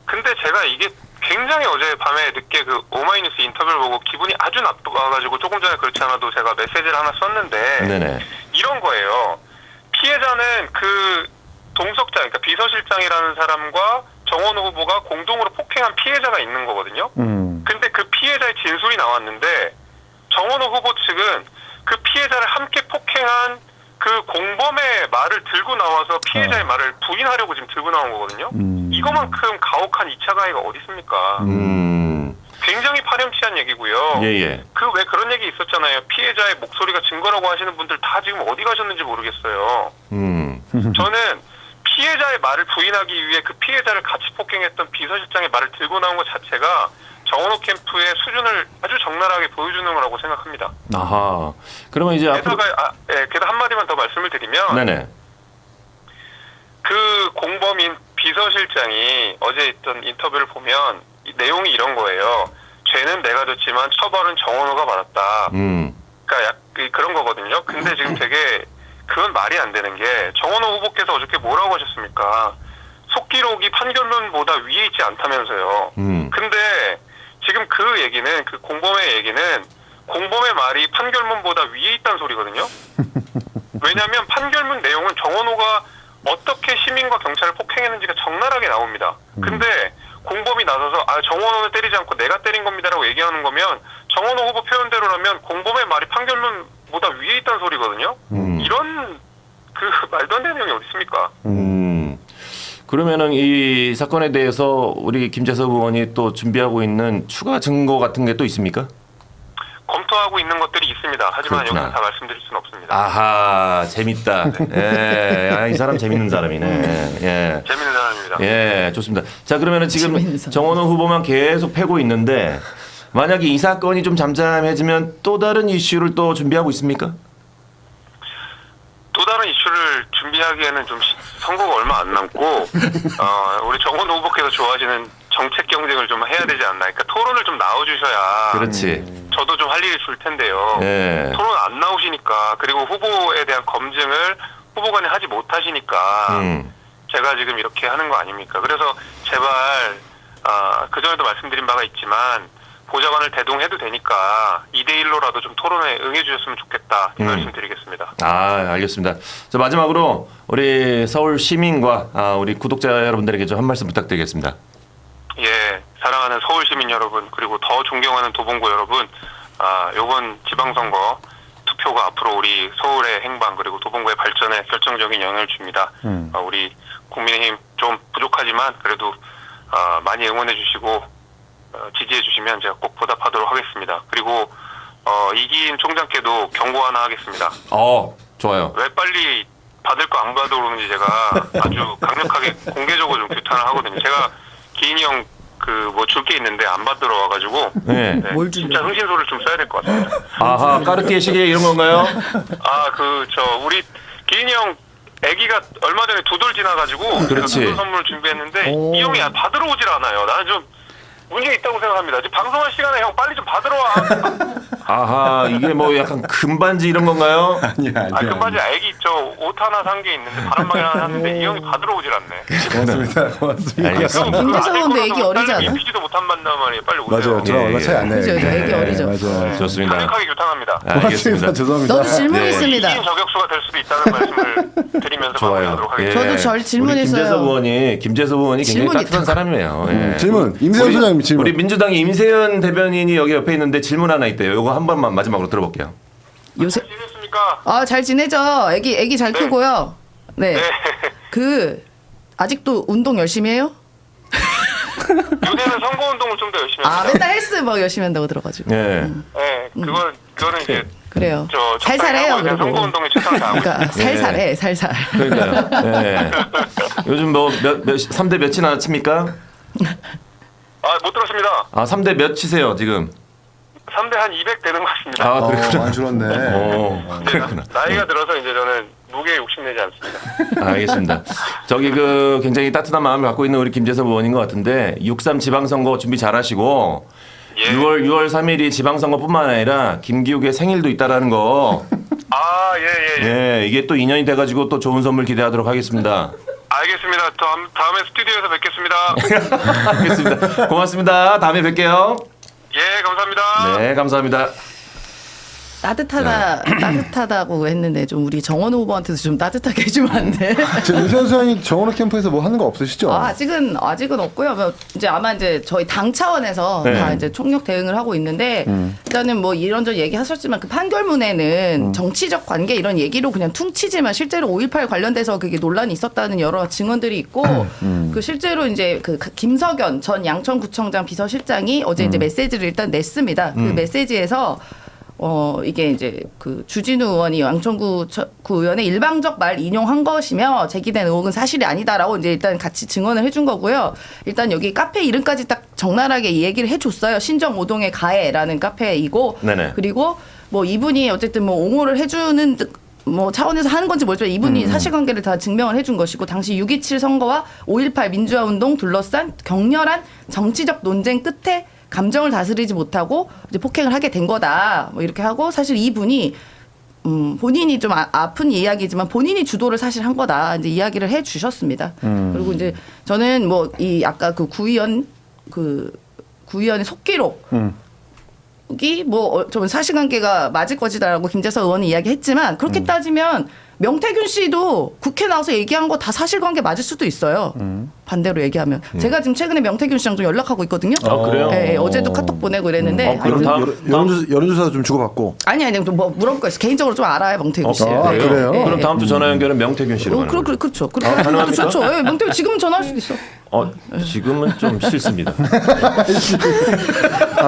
근데 제가 이게 굉장히 어제 밤에 늦게 그 오마이뉴스 인터뷰를 보고 기분이 아주 나빠가지고 조금 전에 그렇지 않아도 제가 메시지를 하나 썼는데 네네. 이런 거예요. 피해자는 그 동석자, 그러니까 비서실장이라는 사람과 정원호 후보가 공동으로 폭행한 피해자가 있는 거거든요. 근데 그 피해자의 진술이 나왔는데 정원호 후보 측은 그 피해자를 함께 폭행한 그 공범의 말을 들고 나와서 피해자의 말을 부인하려고 지금 들고 나온 거거든요. 이거만큼 가혹한 2차 가해가 어디 있습니까? 굉장히 파렴치한 얘기고요. 예예. 그 왜 그런 얘기 있었잖아요. 피해자의 목소리가 증거라고 하시는 분들 다 지금 어디 가셨는지 모르겠어요. 저는 피해자의 말을 부인하기 위해 그 피해자를 같이 폭행했던 비서실장의 말을 들고 나온 것 자체가 정원호 캠프의 수준을 아주 적나라하게 보여주는 거라고 생각합니다. 아하. 그러면 이제 앞으로 게다가 한마디만 더 말씀을 드리면 네네. 그 공범인 비서실장이 어제 있던 인터뷰를 보면 내용이 이런 거예요. 죄는 내가 졌지만 처벌은 정원호가 받았다. 그러니까 그런 거거든요. 근데 지금 되게 그건 말이 안 되는 게 정원호 후보께서 어저께 뭐라고 하셨습니까? 속기록이 판결문보다 위에 있지 않다면서요. 근데 지금 그 얘기는 그 공범의 얘기는 공범의 말이 판결문보다 위에 있다는 소리거든요. 왜냐하면 판결문 내용은 정원호가 어떻게 시민과 경찰을 폭행했는지가 적나라하게 나옵니다. 근데 공범이 나서서 정원호는 때리지 않고 내가 때린 겁니다라고 얘기하는 거면 정원호 후보 표현대로라면 공범의 말이 판결문보다 위에 있다는 소리거든요. 이런 그 말도 안 되는 내용이 어디 있습니까? 그러면은 이 사건에 대해서 우리 김재석 의원이 또 준비하고 있는 추가 증거 같은 게 또 있습니까? 검토하고 있는 것들이 있습니다. 하지만 그렇구나. 여기서 다 말씀드릴 수는 없습니다. 아하, 재밌다. 예, 이 사람 재밌는 사람이네. 예. 재밌는 사람입니다. 예, 좋습니다. 자, 그러면은 지금 정원호 후보만 계속 패고 있는데 만약에 이 사건이 좀 잠잠해지면 또 다른 이슈를 또 준비하고 있습니까? 또 다른 이슈를 준비하기에는 좀 선거가 얼마 안 남고 우리 정원호 후보께서 좋아하시는 정책 경쟁을 좀 해야 되지 않나. 그러니까 토론을 좀 나와주셔야 그렇지. 저도 좀 할 일이 줄 텐데요. 예. 토론 안 나오시니까 그리고 후보에 대한 검증을 후보간에 하지 못하시니까 제가 지금 이렇게 하는 거 아닙니까? 그래서 제발 그 전에도 말씀드린 바가 있지만 보좌관을 대동해도 되니까 2대1로라도 좀 토론에 응해주셨으면 좋겠다 이 말씀드리겠습니다. 알겠습니다. 자, 마지막으로 우리 서울 시민과 우리 구독자 여러분들에게 좀 한 말씀 부탁드리겠습니다. 예, 사랑하는 서울 시민 여러분 그리고 더 존경하는 도봉구 여러분, 이번 지방선거 투표가 앞으로 우리 서울의 행방 그리고 도봉구의 발전에 결정적인 영향을 줍니다. 우리 국민의힘 좀 부족하지만 그래도 많이 응원해 주시고 지지해 주시면 제가 꼭 보답하도록 하겠습니다. 그리고 이기인 총장께도 경고 하나 하겠습니다. 좋아요. 왜 빨리 받을 거 안 받으러 오는지 제가 아주 강력하게 공개적으로 좀 규탄을 하거든요. 제가 기인이 형 줄 게 있는데 안 받으러 와가지고 뭘 진짜 흥신소를 좀 써야 될 것 같습니다. 아하, 까르띠에 시계 이런 건가요? 우리 기인이 형 아기가 얼마 전에 2돌 지나가지고 그렇지. 2돌 선물 준비했는데 이 형이 받으러 오질 않아요. 나는 좀 문제가 있다고 생각합니다. 지금 방송할 시간에 형 빨리 좀 받으러 와. 아하, 이게 뭐 약간 금반지 이런 건가요? 아니야. 금반지 아기 있죠. 저 옷 하나 산 게 있는데 바람막이 하나 샀는데 이 형이 받으러 오질 않네. 고맙습니다. 고맙습니다. 알겠습니다. 김재석 의원도 애기 어리지 않아? 입히지도 못한 만남 말이에요. 빨리 오세요. 맞아요. 저랑 얼마 차이 안 나요. 그죠, 그죠. 애기 어리죠. 맞아요. 좋습니다. 강력하게 교탄합니다. 알겠습니다. 죄송합니다. 너도 질문 네. 있습니다. 이인 저격수가 될 수도 있다는 말씀을 드리면서 마무리하도록 하겠습니다. 저도 절 질문했어요. 우리 김재섭 의원이 굉장히 질문이 따뜻한 사람이에요. 예. 질문. 임세현 소장님 질문. 우리 민주당의 임세현 대변인이 여기 옆에 있는데 질문 하나 있대요. 이거 한 번만 마지막으로 들어볼게요. 요새 잘 지냈습니까? 잘 지내죠. 애기 잘 크고요. 네. 네. 그 아직도 운동 열심히 해요? 요새는 선거운동을 좀 더 열심히 합니다. 맨날 헬스 막 열심히 한다고 들어가지고. 예. 네, 그거는 이제 그래요. 저 살살해요. 적당히 하고 이제 선거운동에 최선을 다하고 있습니다. 그러니까 살살해, 살살. 그러니까요. 예. 요즘 뭐 3대 몇이나 칩니까? 못 들었습니다. 3대 몇 치세요, 지금? 3대 한 200 되는 것 같습니다. 그렇구나. 많이 줄었네. 그렇구나. 나이가 들어서 이제 저는 무게에 욕심내지 않습니다. 알겠습니다. 저기 굉장히 따뜻한 마음을 갖고 있는 우리 김재섭 의원인 것 같은데 6.3 지방선거 준비 잘하시고 예. 6월 3일이 지방선거뿐만 아니라 김기욱의 생일도 있다라는 거. 예. 이게 또 인연이 돼가지고 또 좋은 선물 기대하도록 하겠습니다. 알겠습니다. 다음에 스튜디오에서 뵙겠습니다. 알겠습니다. 고맙습니다. 다음에 뵐게요. 예, 감사합니다. 네, 감사합니다. 따뜻하다고 했는데 좀 우리 정원호 후보한테도 좀 따뜻하게 해주면 안 돼? 지금 임세현 소장님 정원호 캠프에서 뭐 하는 거 없으시죠? 아직은 없고요. 뭐 이제 아마 이제 저희 당 차원에서 네. 다 이제 총력 대응을 하고 있는데 일단은 뭐 이런저런 얘기하셨지만 그 판결문에는 정치적 관계 이런 얘기로 그냥 퉁치지만 실제로 5.18 관련돼서 그게 논란이 있었다는 여러 증언들이 있고 그 실제로 이제 그 김석연 전 양천구청장 비서실장이 어제 이제 메시지를 일단 냈습니다. 그 메시지에서 이게 이제 그 주진우 의원이 양천구 의원의 일방적 말 인용한 것이며 제기된 의혹은 사실이 아니다라고 이제 일단 같이 증언을 해준 거고요. 일단 여기 카페 이름까지 딱 적나라하게 이 얘기를 해줬어요. 신정오동의 가해라는 카페이고, 네네. 그리고 뭐 이분이 어쨌든 뭐 옹호를 해주는 뭐 차원에서 하는 건지 모르지만 이분이 사실관계를 다 증명을 해준 것이고 당시 6.27 선거와 5.18 민주화 운동 둘러싼 격렬한 정치적 논쟁 끝에 감정을 다스리지 못하고 이제 폭행을 하게 된 거다. 뭐 이렇게 하고 사실 이분이 본인이 좀 아픈 이야기지만 본인이 주도를 사실 한 거다. 이제 이야기를 해 주셨습니다. 그리고 이제 저는 뭐 이 아까 그 구의원의 속기록 뭐 좀 사실관계가 맞을 것이다라고 김재석 의원이 이야기했지만 그렇게 따지면 명태균 씨도 국회 나와서 얘기한 거 다 사실관계 맞을 수도 있어요. 반대로 얘기하면 제가 지금 최근에 명태균 씨랑 좀 연락하고 있거든요. 그래요? 네, 어제도 카톡 보내고 이랬는데 그럼 여론조사 좀 주고받고. 아니 뭐 물어볼 거 있어. 개인적으로 좀 알아요 명태균 씨. 그래요? 그럼 다음 주 전화 연결은 명태균 씨로 가는 거예요? 그렇죠. 가능합니까? 그렇죠. 예, 명태균 지금은 전화할 수도 있어. 지금은 좀 싫습니다.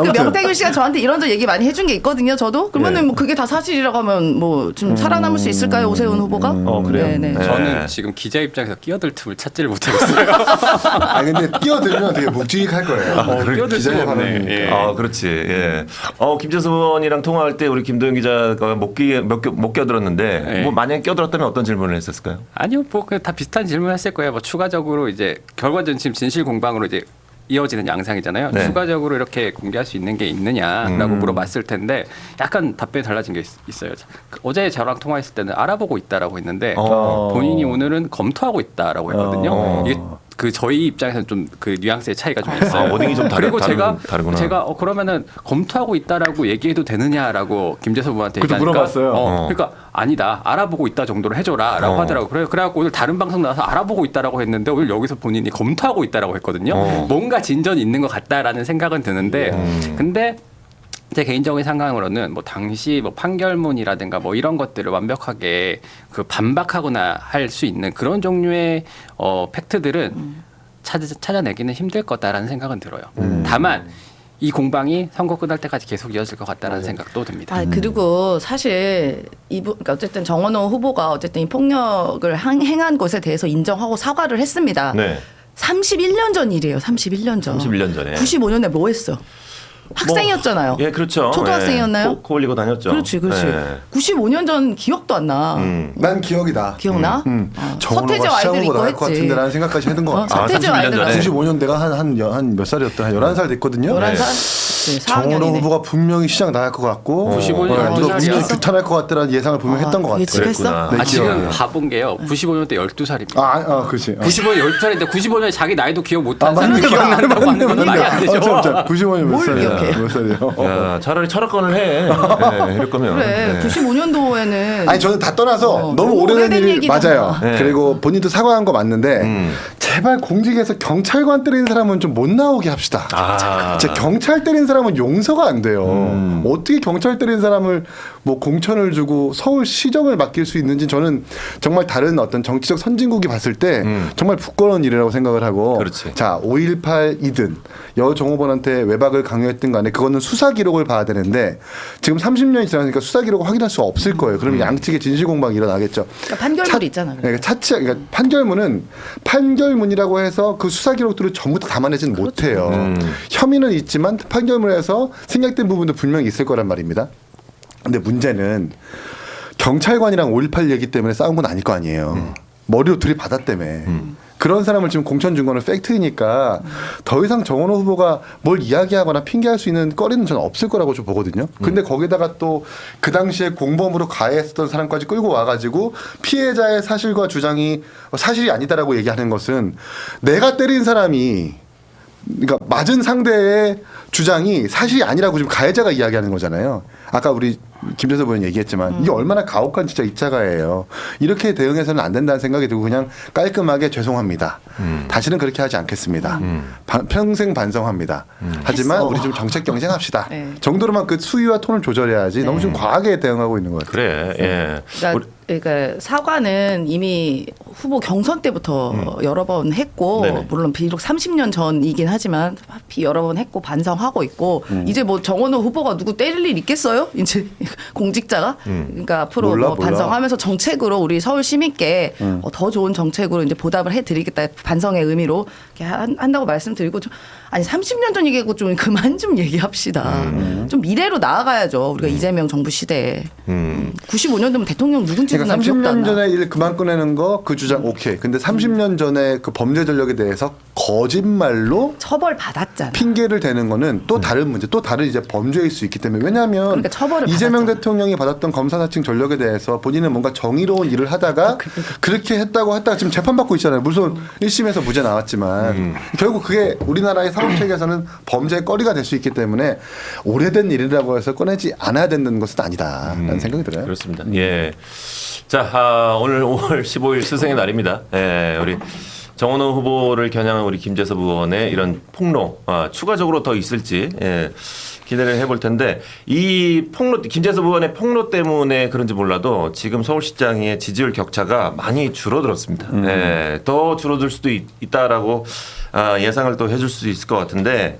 그 명태균 씨가 저한테 이런저런 얘기 많이 해준 게 있거든요. 저도 그러면은 뭐 그게 다 사실이라고 하면 뭐 좀 살아남을 수 있을까요, 오세훈 후보가? 그래요? 네. 저는 지금 기자 입장에서 끼어들 틈을 찾지를 못하겠어요. 근데 끼어들면 되게 묵직할 거예요. 끼어들 수가 없네. 예. 그렇지. 예. 김재섭 의원이랑 통화할 때 우리 김도영 기자가 못 껴들었는데 예. 뭐 만약에 껴들었다면 어떤 질문을 했었을까요? 아니요, 뭐 다 비슷한 질문했을 거예요. 뭐 추가적으로 이제 결과전 지금 진실 공방으로 이제 이어지는 양상이잖아요. 네. 추가적으로 이렇게 공개할 수 있는 게 있느냐라고 물어봤을 텐데 약간 답변이 달라진 게 있어요. 어제 저랑 통화했을 때는 알아보고 있다라고 했는데 본인이 오늘은 검토하고 있다라고 했거든요. 이게 그 저희 입장에서는 좀 그 뉘앙스의 차이가 좀 있어요. 워딩이 좀 그리고 다르구나. 제가 그러면은 검토하고 있다라고 얘기해도 되느냐라고 김재섭 의원한테 얘기하니까 물어봤어요. 그러니까 아니다. 알아보고 있다 정도로 해줘라라고 하더라고요. 그래갖고 오늘 다른 방송 나와서 알아보고 있다라고 했는데 오늘 여기서 본인이 검토하고 있다라고 했거든요. 뭔가 진전이 있는 것 같다라는 생각은 드는데 근데 제 개인적인 생각으로는 뭐 당시 뭐 판결문이라든가 뭐 이런 것들을 완벽하게 그 반박하거나 할 수 있는 그런 종류의 팩트들은 찾아내기는 힘들 거다라는 생각은 들어요. 다만 이 공방이 선거 끝날 때까지 계속 이어질 것 같다라는 생각도 듭니다. 그리고 사실 그러니까 어쨌든 정원호 후보가 어쨌든 이 폭력을 행한 것에 대해서 인정하고 사과를 했습니다. 네. 31년 전 일이에요. 31년 전. 31년 전에. 95년에 뭐 했어? 학생이었잖아요. 예, 그렇죠. 초등학생이었나요? 코 올리고 다녔죠. 그렇지. 예. 95년 전 기억도 안 나. 난 기억이다. 기억나? 정원호가 시장으로 입고 나갈 것 했지. 같은데라는 생각까지 했던 것 같아. 서태지 31년 아이들 전에. 95년 내가 한 몇 살이었다? 한 11살 됐거든요. 11살? 정원호 후보가 분명히 시장 나갈 것 같고 95년 누가 분명히 12살이야. 규탄할 것 같다라는 예상을 분명히 했던 것 같아요. 예측했어? 네, 지금 기억나요. 봐본 게요. 95년 때 12살입니다. 그렇지. 95년 12살인데 95년에 자기 나이도 기억 못하는 맞네, 사람이 기억나는 맞네, 건 말이 안 되죠. 95년이 몇 뭘 살이야? 기억해요? 몇 살이에요? 야, 차라리 철학관을 해. 네, 이럴 거면. 그래. 네. 95년도에는 아니 저는 다 떠나서 너무 너무 오래된 오래된 일이 얘기잖아. 맞아요. 네. 그리고 본인도 사과한 거 맞는데 제발 공직에서 경찰관 때리는 사람은 좀 못 나오게 합시다. 진짜 경찰 때리는 사람은 용서가 안 돼요. 어떻게 경찰 때리는 사람을 뭐 공천을 주고 서울시정을 맡길 수 있는지 저는 정말 다른 어떤 정치적 선진국이 봤을 때 정말 부끄러운 일이라고 생각을 하고 그렇지. 자 5.18이든 여 정호번한테 외박을 강요했든 간에 그거는 수사 기록을 봐야 되는데 지금 30년이 지나니까 수사 기록을 확인할 수 없을 거예요. 그러면 양측의 진실 공방이 일어나겠죠. 그러니까 판결문이 있잖아. 그러니까 그러니까 판결문은 판결문이라고 해서 그 수사 기록들을 전부 다 담아내지는 못해요. 혐의는 있지만 판결문에서 생략된 부분도 분명히 있을 거란 말입니다. 근데 문제는 경찰관이랑 5.18 얘기 때문에 싸운 건 아닐 거 아니에요. 머리로 들이받았다며. 그런 사람을 지금 공천 준 거는 팩트이니까 더 이상 정원호 후보가 뭘 이야기하거나 핑계할 수 있는 거리는 저는 없을 거라고 좀 보거든요. 근데 거기다가 또 그 당시에 공범으로 가해했었던 사람까지 끌고 와가지고 피해자의 사실과 주장이 사실이 아니다라고 얘기하는 것은 내가 때린 사람이 그러니까 맞은 상대의 주장이 사실이 아니라고 지금 가해자가 이야기하는 거잖아요. 아까 우리 김재섭 의원 얘기했지만 이게 얼마나 가혹한 진짜 2차 가해예요. 이렇게 대응해서는 안 된다는 생각이 들고 그냥 깔끔하게 죄송합니다. 다시는 그렇게 하지 않겠습니다. 평생 반성합니다. 하지만 우리 좀 정책 경쟁합시다. 네. 정도로만 그 수위와 톤을 조절해야지 너무 좀 과하게 대응하고 있는 것 같아요. 그래. 예. 그러니까 사과는 이미 후보 경선 때부터 여러 번 했고 네네. 물론 비록 30년 전이긴 하지만 여러 번 했고 반성하고 있고 이제 뭐 정원호 후보가 누구 때릴 일 있겠어요? 이제 공직자가 그러니까 앞으로 몰라. 반성하면서 정책으로 우리 서울 시민께 더 좋은 정책으로 이제 보답을 해드리겠다 반성의 의미로 이렇게 한다고 말씀드리고 아니 30년 전 얘기하고 좀 그만 좀 얘기합시다. 좀 미래로 나아가야죠. 우리가 이재명 정부 시대에 95년도면 대통령 누군지 그러니까 난 기억도 안 30년 나. 전에 일 그만 꺼내는 거 그 주장 오케이. 근데 30년 전에 그 범죄 전력에 대해서 거짓말로 처벌 받았잖아. 핑계를 대는 거는 또 다른 문제, 또 다른 이제 범죄일 수 있기 때문에 왜냐하면 그러니까 처벌을 이재명 받았잖아. 대통령이 받았던 검사사칭 전력에 대해서 본인은 뭔가 정의로운 일을 하다가 그렇게 했다고 하다가 지금 재판받고 있잖아요. 물론 1심에서 무죄 나왔지만 결국 그게 우리나라의 사법체계에서는 범죄의 거리가 될 수 있기 때문에 오래된 일이라고 해서 꺼내지 않아야 되는 것은 아니다라는 생각이 들어요. 그렇습니다. 예. 자, 오늘 5월 15일 스승의 날입니다. 예, 우리 정원호 후보를 겨냥한 우리 김재섭 의원의 이런 폭로, 추가적으로 더 있을지, 예, 기대를 해볼 텐데, 이 폭로, 김재섭 의원의 폭로 때문에 그런지 몰라도 지금 서울시장의 지지율 격차가 많이 줄어들었습니다. 예, 더 줄어들 수도 있다라고 예상을 또 해줄 수 있을 것 같은데,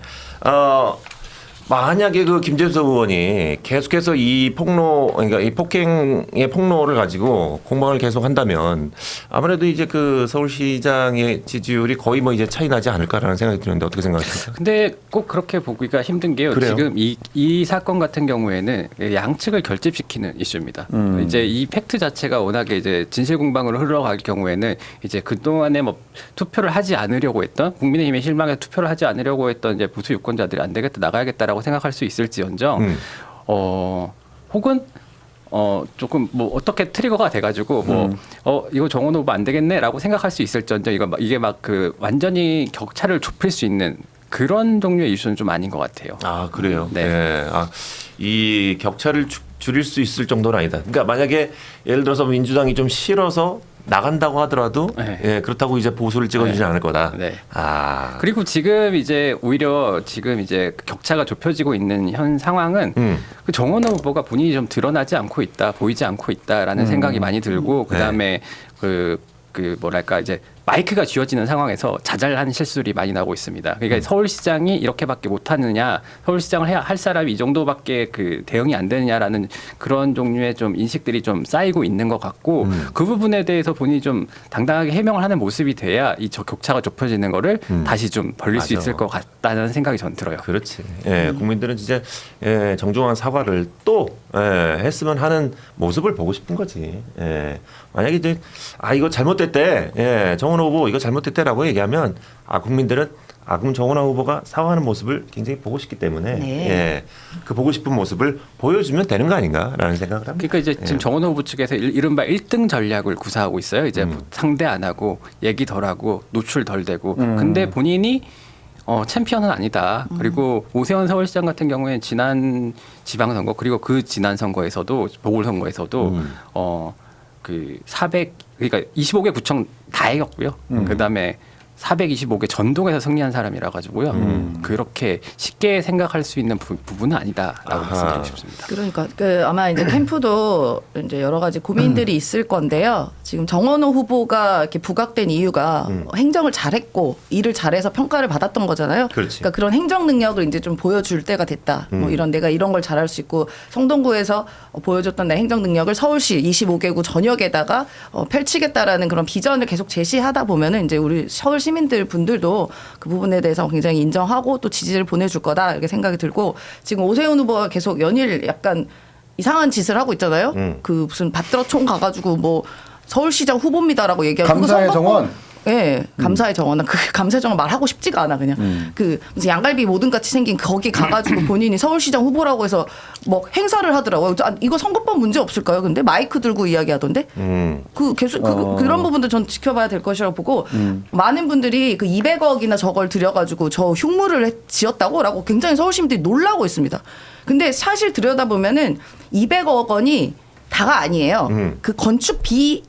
만약에 그 김재섭 의원이 계속해서 이 폭로, 그러니까 이 폭행의 폭로를 가지고 공방을 계속 한다면 아무래도 이제 그 서울시장의 지지율이 거의 뭐 이제 차이 나지 않을까라는 생각이 드는데 어떻게 생각하십니까? 근데 꼭 그렇게 보기가 힘든 게요. 그래요? 지금 이 사건 같은 경우에는 양측을 결집시키는 이슈입니다. 이제 이 팩트 자체가 워낙에 이제 진실 공방으로 흘러갈 경우에는 이제 그 동안에 뭐 투표를 하지 않으려고 했던 국민의힘의 실망에 투표를 하지 않으려고 했던 이제 보수 유권자들이 안 되겠다 나가야겠다라고 생각할 수 있을지언정 혹은 조금 뭐 어떻게 트리거가 돼가지고 이거 정원호 후보 안 되겠네라고 생각할 수 있을지언정 이게 막 그 완전히 격차를 좁힐 수 있는 그런 종류의 이슈는 좀 아닌 것 같아요. 아, 그래요? 네. 예. 이 격차를 줄일 수 있을 정도는 아니다. 그러니까 만약에 예를 들어서 민주당이 좀 싫어서 나간다고 하더라도 네. 예, 그렇다고 이제 보수를 찍어주지 않을 거다. 네. 그리고 그리고 지금 이제 오히려 지금 이제 격차가 좁혀지고 있는 현 상황은 그 정원호 후보가 본인이 좀 드러나지 않고 있다, 보이지 않고 있다라는 생각이 많이 들고 그다음에 그 뭐랄까 이제 마이크가 쥐어지는 상황에서 자잘한 실수들이 많이 나오고 있습니다. 그러니까 서울시장이 이렇게밖에 못하느냐, 서울시장을 해야 할 사람이 이 정도밖에 그 대응이 안 되느냐라는 그런 종류의 좀 인식들이 좀 쌓이고 있는 것 같고 그 부분에 대해서 본인이 좀 당당하게 해명을 하는 모습이 돼야 이 격차가 좁혀지는 거를 다시 좀 벌릴 수 있을 것 같다는 생각이 전 들어요. 그렇지. 예, 국민들은 진짜 정중한 사과를 또 했으면 하는 모습을 보고 싶은 거지. 만약에 이제 이거 잘못됐대, 정원호 후보 이거 잘못됐대라고 얘기하면 국민들은 그럼 정원호 후보가 사과하는 모습을 굉장히 보고 싶기 때문에 그 보고 싶은 모습을 보여주면 되는 거 아닌가라는 생각을 합니다. 그러니까 이제 지금 정원호 후보 측에서 이른바 1등 전략을 구사하고 있어요. 이제 상대 안 하고 얘기 덜 하고 노출 덜 되고. 근데 본인이 챔피언은 아니다. 그리고 오세훈 서울시장 같은 경우에는 지난 지방선거 그리고 그 지난 선거에서도 보궐선거에서도 그러니까 25개 구청 다 이겼고요. 그다음에 425개 전동에서 승리한 사람이라 가지고요. 그렇게 쉽게 생각할 수 있는 부분은 아니다라고 말씀드리고 싶습니다. 그러니까 아마 이제 캠프도 이제 여러 가지 고민들이 있을 건데요. 지금 정원호 후보가 이렇게 부각된 이유가 행정을 잘했고 일을 잘해서 평가를 받았던 거잖아요. 그러니까 그런 행정 능력을 이제 좀 보여줄 때가 됐다. 뭐 이런 내가 이런 걸 잘할 수 있고 성동구에서 보여줬던 내 행정 능력을 서울시 25개구 전역에다가 펼치겠다라는 그런 비전을 계속 제시하다 보면은 이제 우리 서울 시민들 분들도 그 부분에 대해서 굉장히 인정하고 또 지지를 보내줄 거다 이렇게 생각이 들고 지금 오세훈 후보가 계속 연일 약간 이상한 짓을 하고 있잖아요. 그 무슨 받들어 총 가가지고 뭐 서울시장 후보입니다라고 얘기하고 감사의 정원. 예, 감사의 정원. 그 감사의 정원 말하고 싶지가 않아 그냥. 그 무슨 양갈비 모든 같이 생긴 거기 가가지고 본인이 서울시장 후보라고 해서 뭐 행사를 하더라고요. 이거 선거법 문제 없을까요? 근데 마이크 들고 이야기하던데. 그 계속 그런 부분도 전 지켜봐야 될 것이라고 보고 많은 분들이 그 200억이나 저걸 들여가지고 저 흉물을 지었다고라고 굉장히 서울 시민들이 놀라고 있습니다. 근데 사실 들여다보면은 200억 원이 다가 아니에요. 그 건축비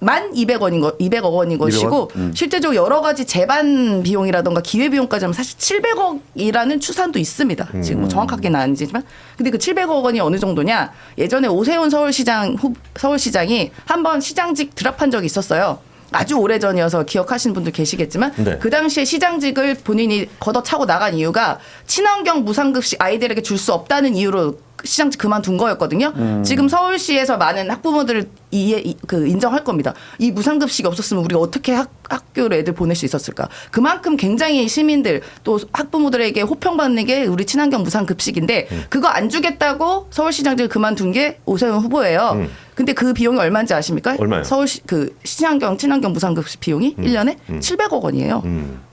만 200억 원인 것이고 실제적으로 여러 가지 재반 비용이라든가 기회 비용까지 하면 사실 700억이라는 추산도 있습니다. 지금 뭐 정확하게는 아니지만 근데 그 700억 원이 어느 정도냐? 예전에 오세훈 서울시장이 한번 시장직 드랍한 적이 있었어요. 아주 오래전이어서 기억하시는 분들 계시겠지만 그 당시에 시장직을 본인이 걷어차고 나간 이유가 친환경 무상급식 아이들에게 줄 수 없다는 이유로 시장직 그만둔 거였거든요. 지금 서울시에서 많은 학부모들을 인정할 겁니다. 이 무상급식이 없었으면 우리가 어떻게 학교를 애들 보낼 수 있었을까. 그만큼 굉장히 시민들 또 학부모들에게 호평받는 게 우리 친환경 무상급식인데 그거 안 주겠다고 서울시장직을 그만둔 게 오세훈 후보예요. 근데 그 비용이 얼마인지 아십니까? 얼마요? 서울시 그 친환경 무상급식 비용이 1년에 700억 원이에요.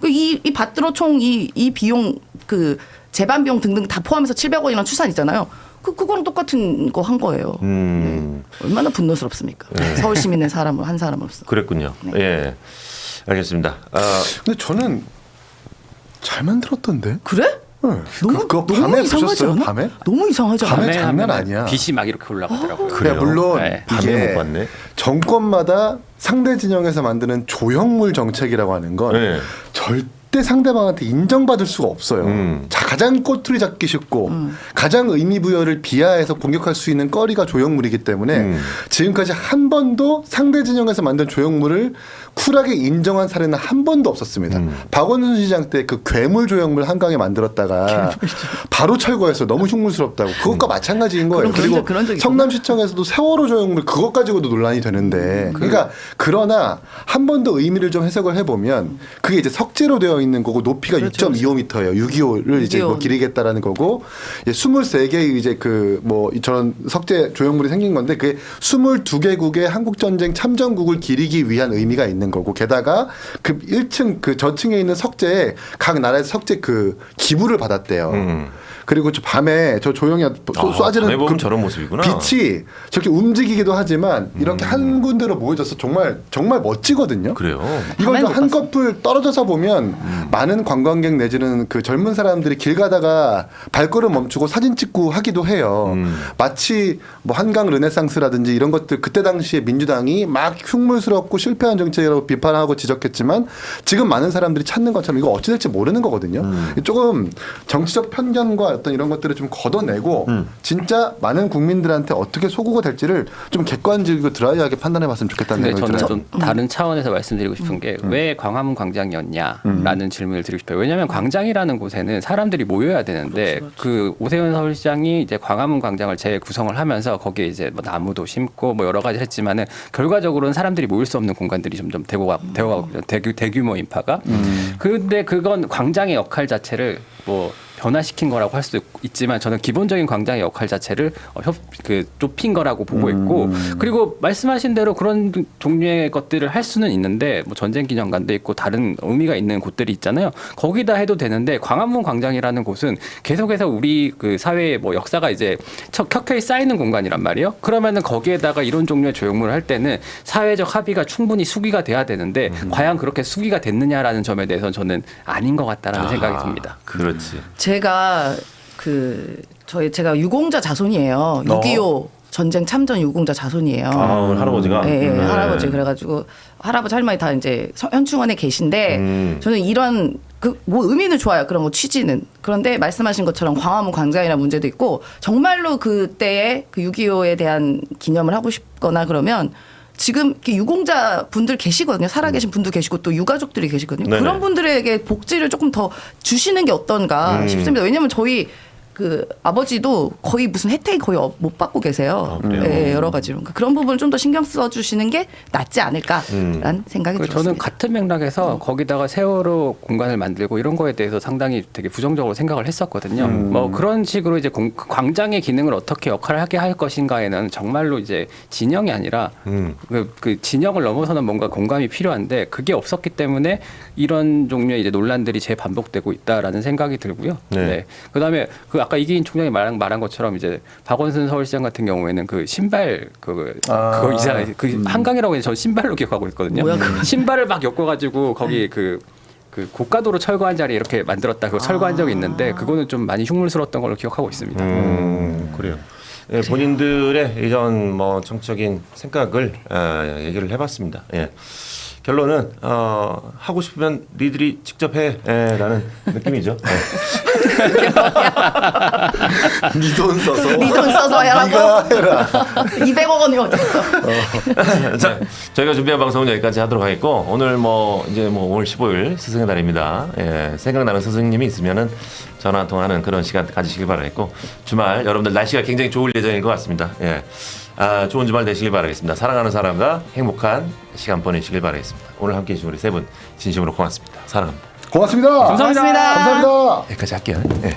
이 받들어 총 이 비용 그 재반 비용 등등 다 포함해서 700원이라는 추산이잖아요. 그거랑 똑같은 거 한 거예요. 네. 얼마나 분노스럽습니까? 서울 시민의 한 사람으로서. 그랬군요. 네. 예, 알겠습니다. 근데 저는 잘 만들었던데. 그래? 네. 그거 밤에 보셨어요? 않아? 밤에? 너무 이상하지 않아? 밤에 장난 아니야. 빛이 막 이렇게 올라가더라고요. 그래 물론 밤에 이게 못 봤네. 정권마다 상대 진영에서 만드는 조형물 정책이라고 하는 건 절대 상대방한테 인정받을 수가 없어요. 가장 꼬투리 잡기 쉽고 가장 의미 부여를 비하해서 공격할 수 있는 거리가 조형물이기 때문에 지금까지 한 번도 상대 진영에서 만든 조형물을 쿨하게 인정한 사례는 한 번도 없었습니다. 박원순 시장 때 그 괴물 조형물 한강에 만들었다가 바로 철거해서 너무 흉물스럽다고 그것과 마찬가지인 거예요. 그리고 성남시청에서도 세월호 조형물 그것 가지고도 논란이 되는데 그러니까 그러나 한 번 더 의미를 좀 해석을 해보면 그게 이제 석재로 되어 있는 거고 높이가 6.25m예요. 6.25를 이제 뭐 기리겠다라는 거고 23개의 이제 그 뭐 저런 석재 조형물이 생긴 건데 그게 22개국의 한국전쟁 참전국을 기리기 위한 의미가 있는 거고 게다가 그 1층 그 저층에 있는 석재에 각 나라에서 석재 그 기부를 받았대요. 그리고 저 밤에 저 조용히 쏴지는 보면 저런 모습이구나. 빛이 저렇게 움직이기도 하지만 이렇게 한 군데로 모여져서 정말 멋지거든요. 그래요. 이걸 좀 한꺼풀 떨어져서 보면 많은 관광객 내지는 그 젊은 사람들이 길 가다가 발걸음 멈추고 사진 찍고 하기도 해요. 마치 뭐 한강 르네상스라든지 이런 것들 그때 당시에 민주당이 막 흉물스럽고 실패한 정책이라고 비판하고 지적했지만 지금 많은 사람들이 찾는 것처럼 이거 어찌 될지 모르는 거거든요. 조금 정치적 편견과 어떤 이런 것들을 좀 걷어내고 진짜 많은 국민들한테 어떻게 소구가 될지를 좀 객관적이고 드라이하게 판단해봤으면 좋겠다는 근데 생각이 저는 들어요. 좀 다른 차원에서 말씀드리고 싶은 게 왜 광화문 광장이었냐라는 질문을 드리고 싶어요. 왜냐하면 광장이라는 곳에는 사람들이 모여야 되는데 그 오세훈 서울시장이 이제 광화문 광장을 재구성을 하면서 거기에 이제 뭐 나무도 심고 뭐 여러 가지 했지만은 결과적으로는 사람들이 모일 수 없는 공간들이 점점 되고 대규모 인파가. 근데 그건 광장의 역할 자체를 뭐 변화시킨 거라고 할 수도 있지만 저는 기본적인 광장의 역할 자체를 좁힌 거라고 보고 있고 그리고 말씀하신 대로 그런 종류의 것들을 할 수는 있는데 뭐 전쟁기념관도 있고 다른 의미가 있는 곳들이 있잖아요. 거기다 해도 되는데 광화문 광장이라는 곳은 계속해서 우리 그 사회의 뭐 역사가 이제 켜켜이 쌓이는 공간이란 말이에요. 그러면은 거기에다가 이런 종류의 조형물을 할 때는 사회적 합의가 충분히 수기가 돼야 되는데 과연 그렇게 수기가 됐느냐라는 점에 대해서는 저는 아닌 것 같다라는 생각이 듭니다. 그렇지. 제가 제가 유공자 자손이에요. 6.25 전쟁 참전 유공자 자손이에요. 할아버지가? 네, 할아버지. 그래가지고 할아버지 할머니 다 이제 현충원에 계신데 저는 이런 뭐 의미는 좋아요. 그런 거 취지는. 그런데 말씀하신 것처럼 광화문 광장이라는 문제도 있고 정말로 그때의 그 6.25에 대한 기념을 하고 싶거나 그러면 지금 이렇게 유공자 분들 계시거든요. 살아계신 분도 계시고 또 유가족들이 계시거든요. 네네. 그런 분들에게 복지를 조금 더 주시는 게 어떤가 싶습니다. 왜냐하면 저희 그 아버지도 거의 무슨 혜택이 거의 못 받고 계세요. 네, 여러 가지로. 그런 부분을 좀 더 신경 써주시는 게 낫지 않을까라는 생각이 들었습니다. 저는 같은 맥락에서 거기다가 세월호 공간을 만들고 이런 거에 대해서 상당히 되게 부정적으로 생각을 했었거든요. 뭐 그런 식으로 이제 광장의 기능을 어떻게 역할을 하게 할 것인가에는 정말로 이제 진영이 아니라 그 진영을 넘어서는 뭔가 공감이 필요한데 그게 없었기 때문에 이런 종류의 이제 논란들이 재반복되고 있다라는 생각이 들고요. 네. 그다음에 아까 이기인 총장이 말한 것처럼 이제 박원순 서울시장 같은 경우에는 그 신발 그거 이상 그 한강이라고 해서 저 신발로 기억하고 있거든요. 신발을 막 엮어가지고 거기 그 고가도로 철거한 자리에 이렇게 만들었다. 그거 철거한 적이 있는데 그거는 좀 많이 흉물스러웠던 걸로 기억하고 있습니다. 그래요. 예, 본인들의 이런 뭐 정적인 생각을 얘기를 해봤습니다. 예. 결론은 하고 싶으면 니들이 직접 해라는 느낌이죠. 네 돈 써서. 네 돈 써서 하라고. 200억 원이 어딨어. 자, 저희가 준비한 방송은 여기까지 하도록 하겠고 오늘 이제 5월 15일 스승의 날입니다. 예, 생각나는 스승님이 있으면은 전화 한 통하는 그런 시간 가지시길 바라겠고 주말 여러분들 날씨가 굉장히 좋을 예정인 것 같습니다. 예. 좋은 주말 되시길 바라겠습니다. 사랑하는 사람과 행복한 시간 보내시길 바라겠습니다. 오늘 함께해 주신 우리 세 분 진심으로 고맙습니다. 사랑합니다. 고맙습니다. 감사합니다. 감사합니다. 여기까지 할게요. 네.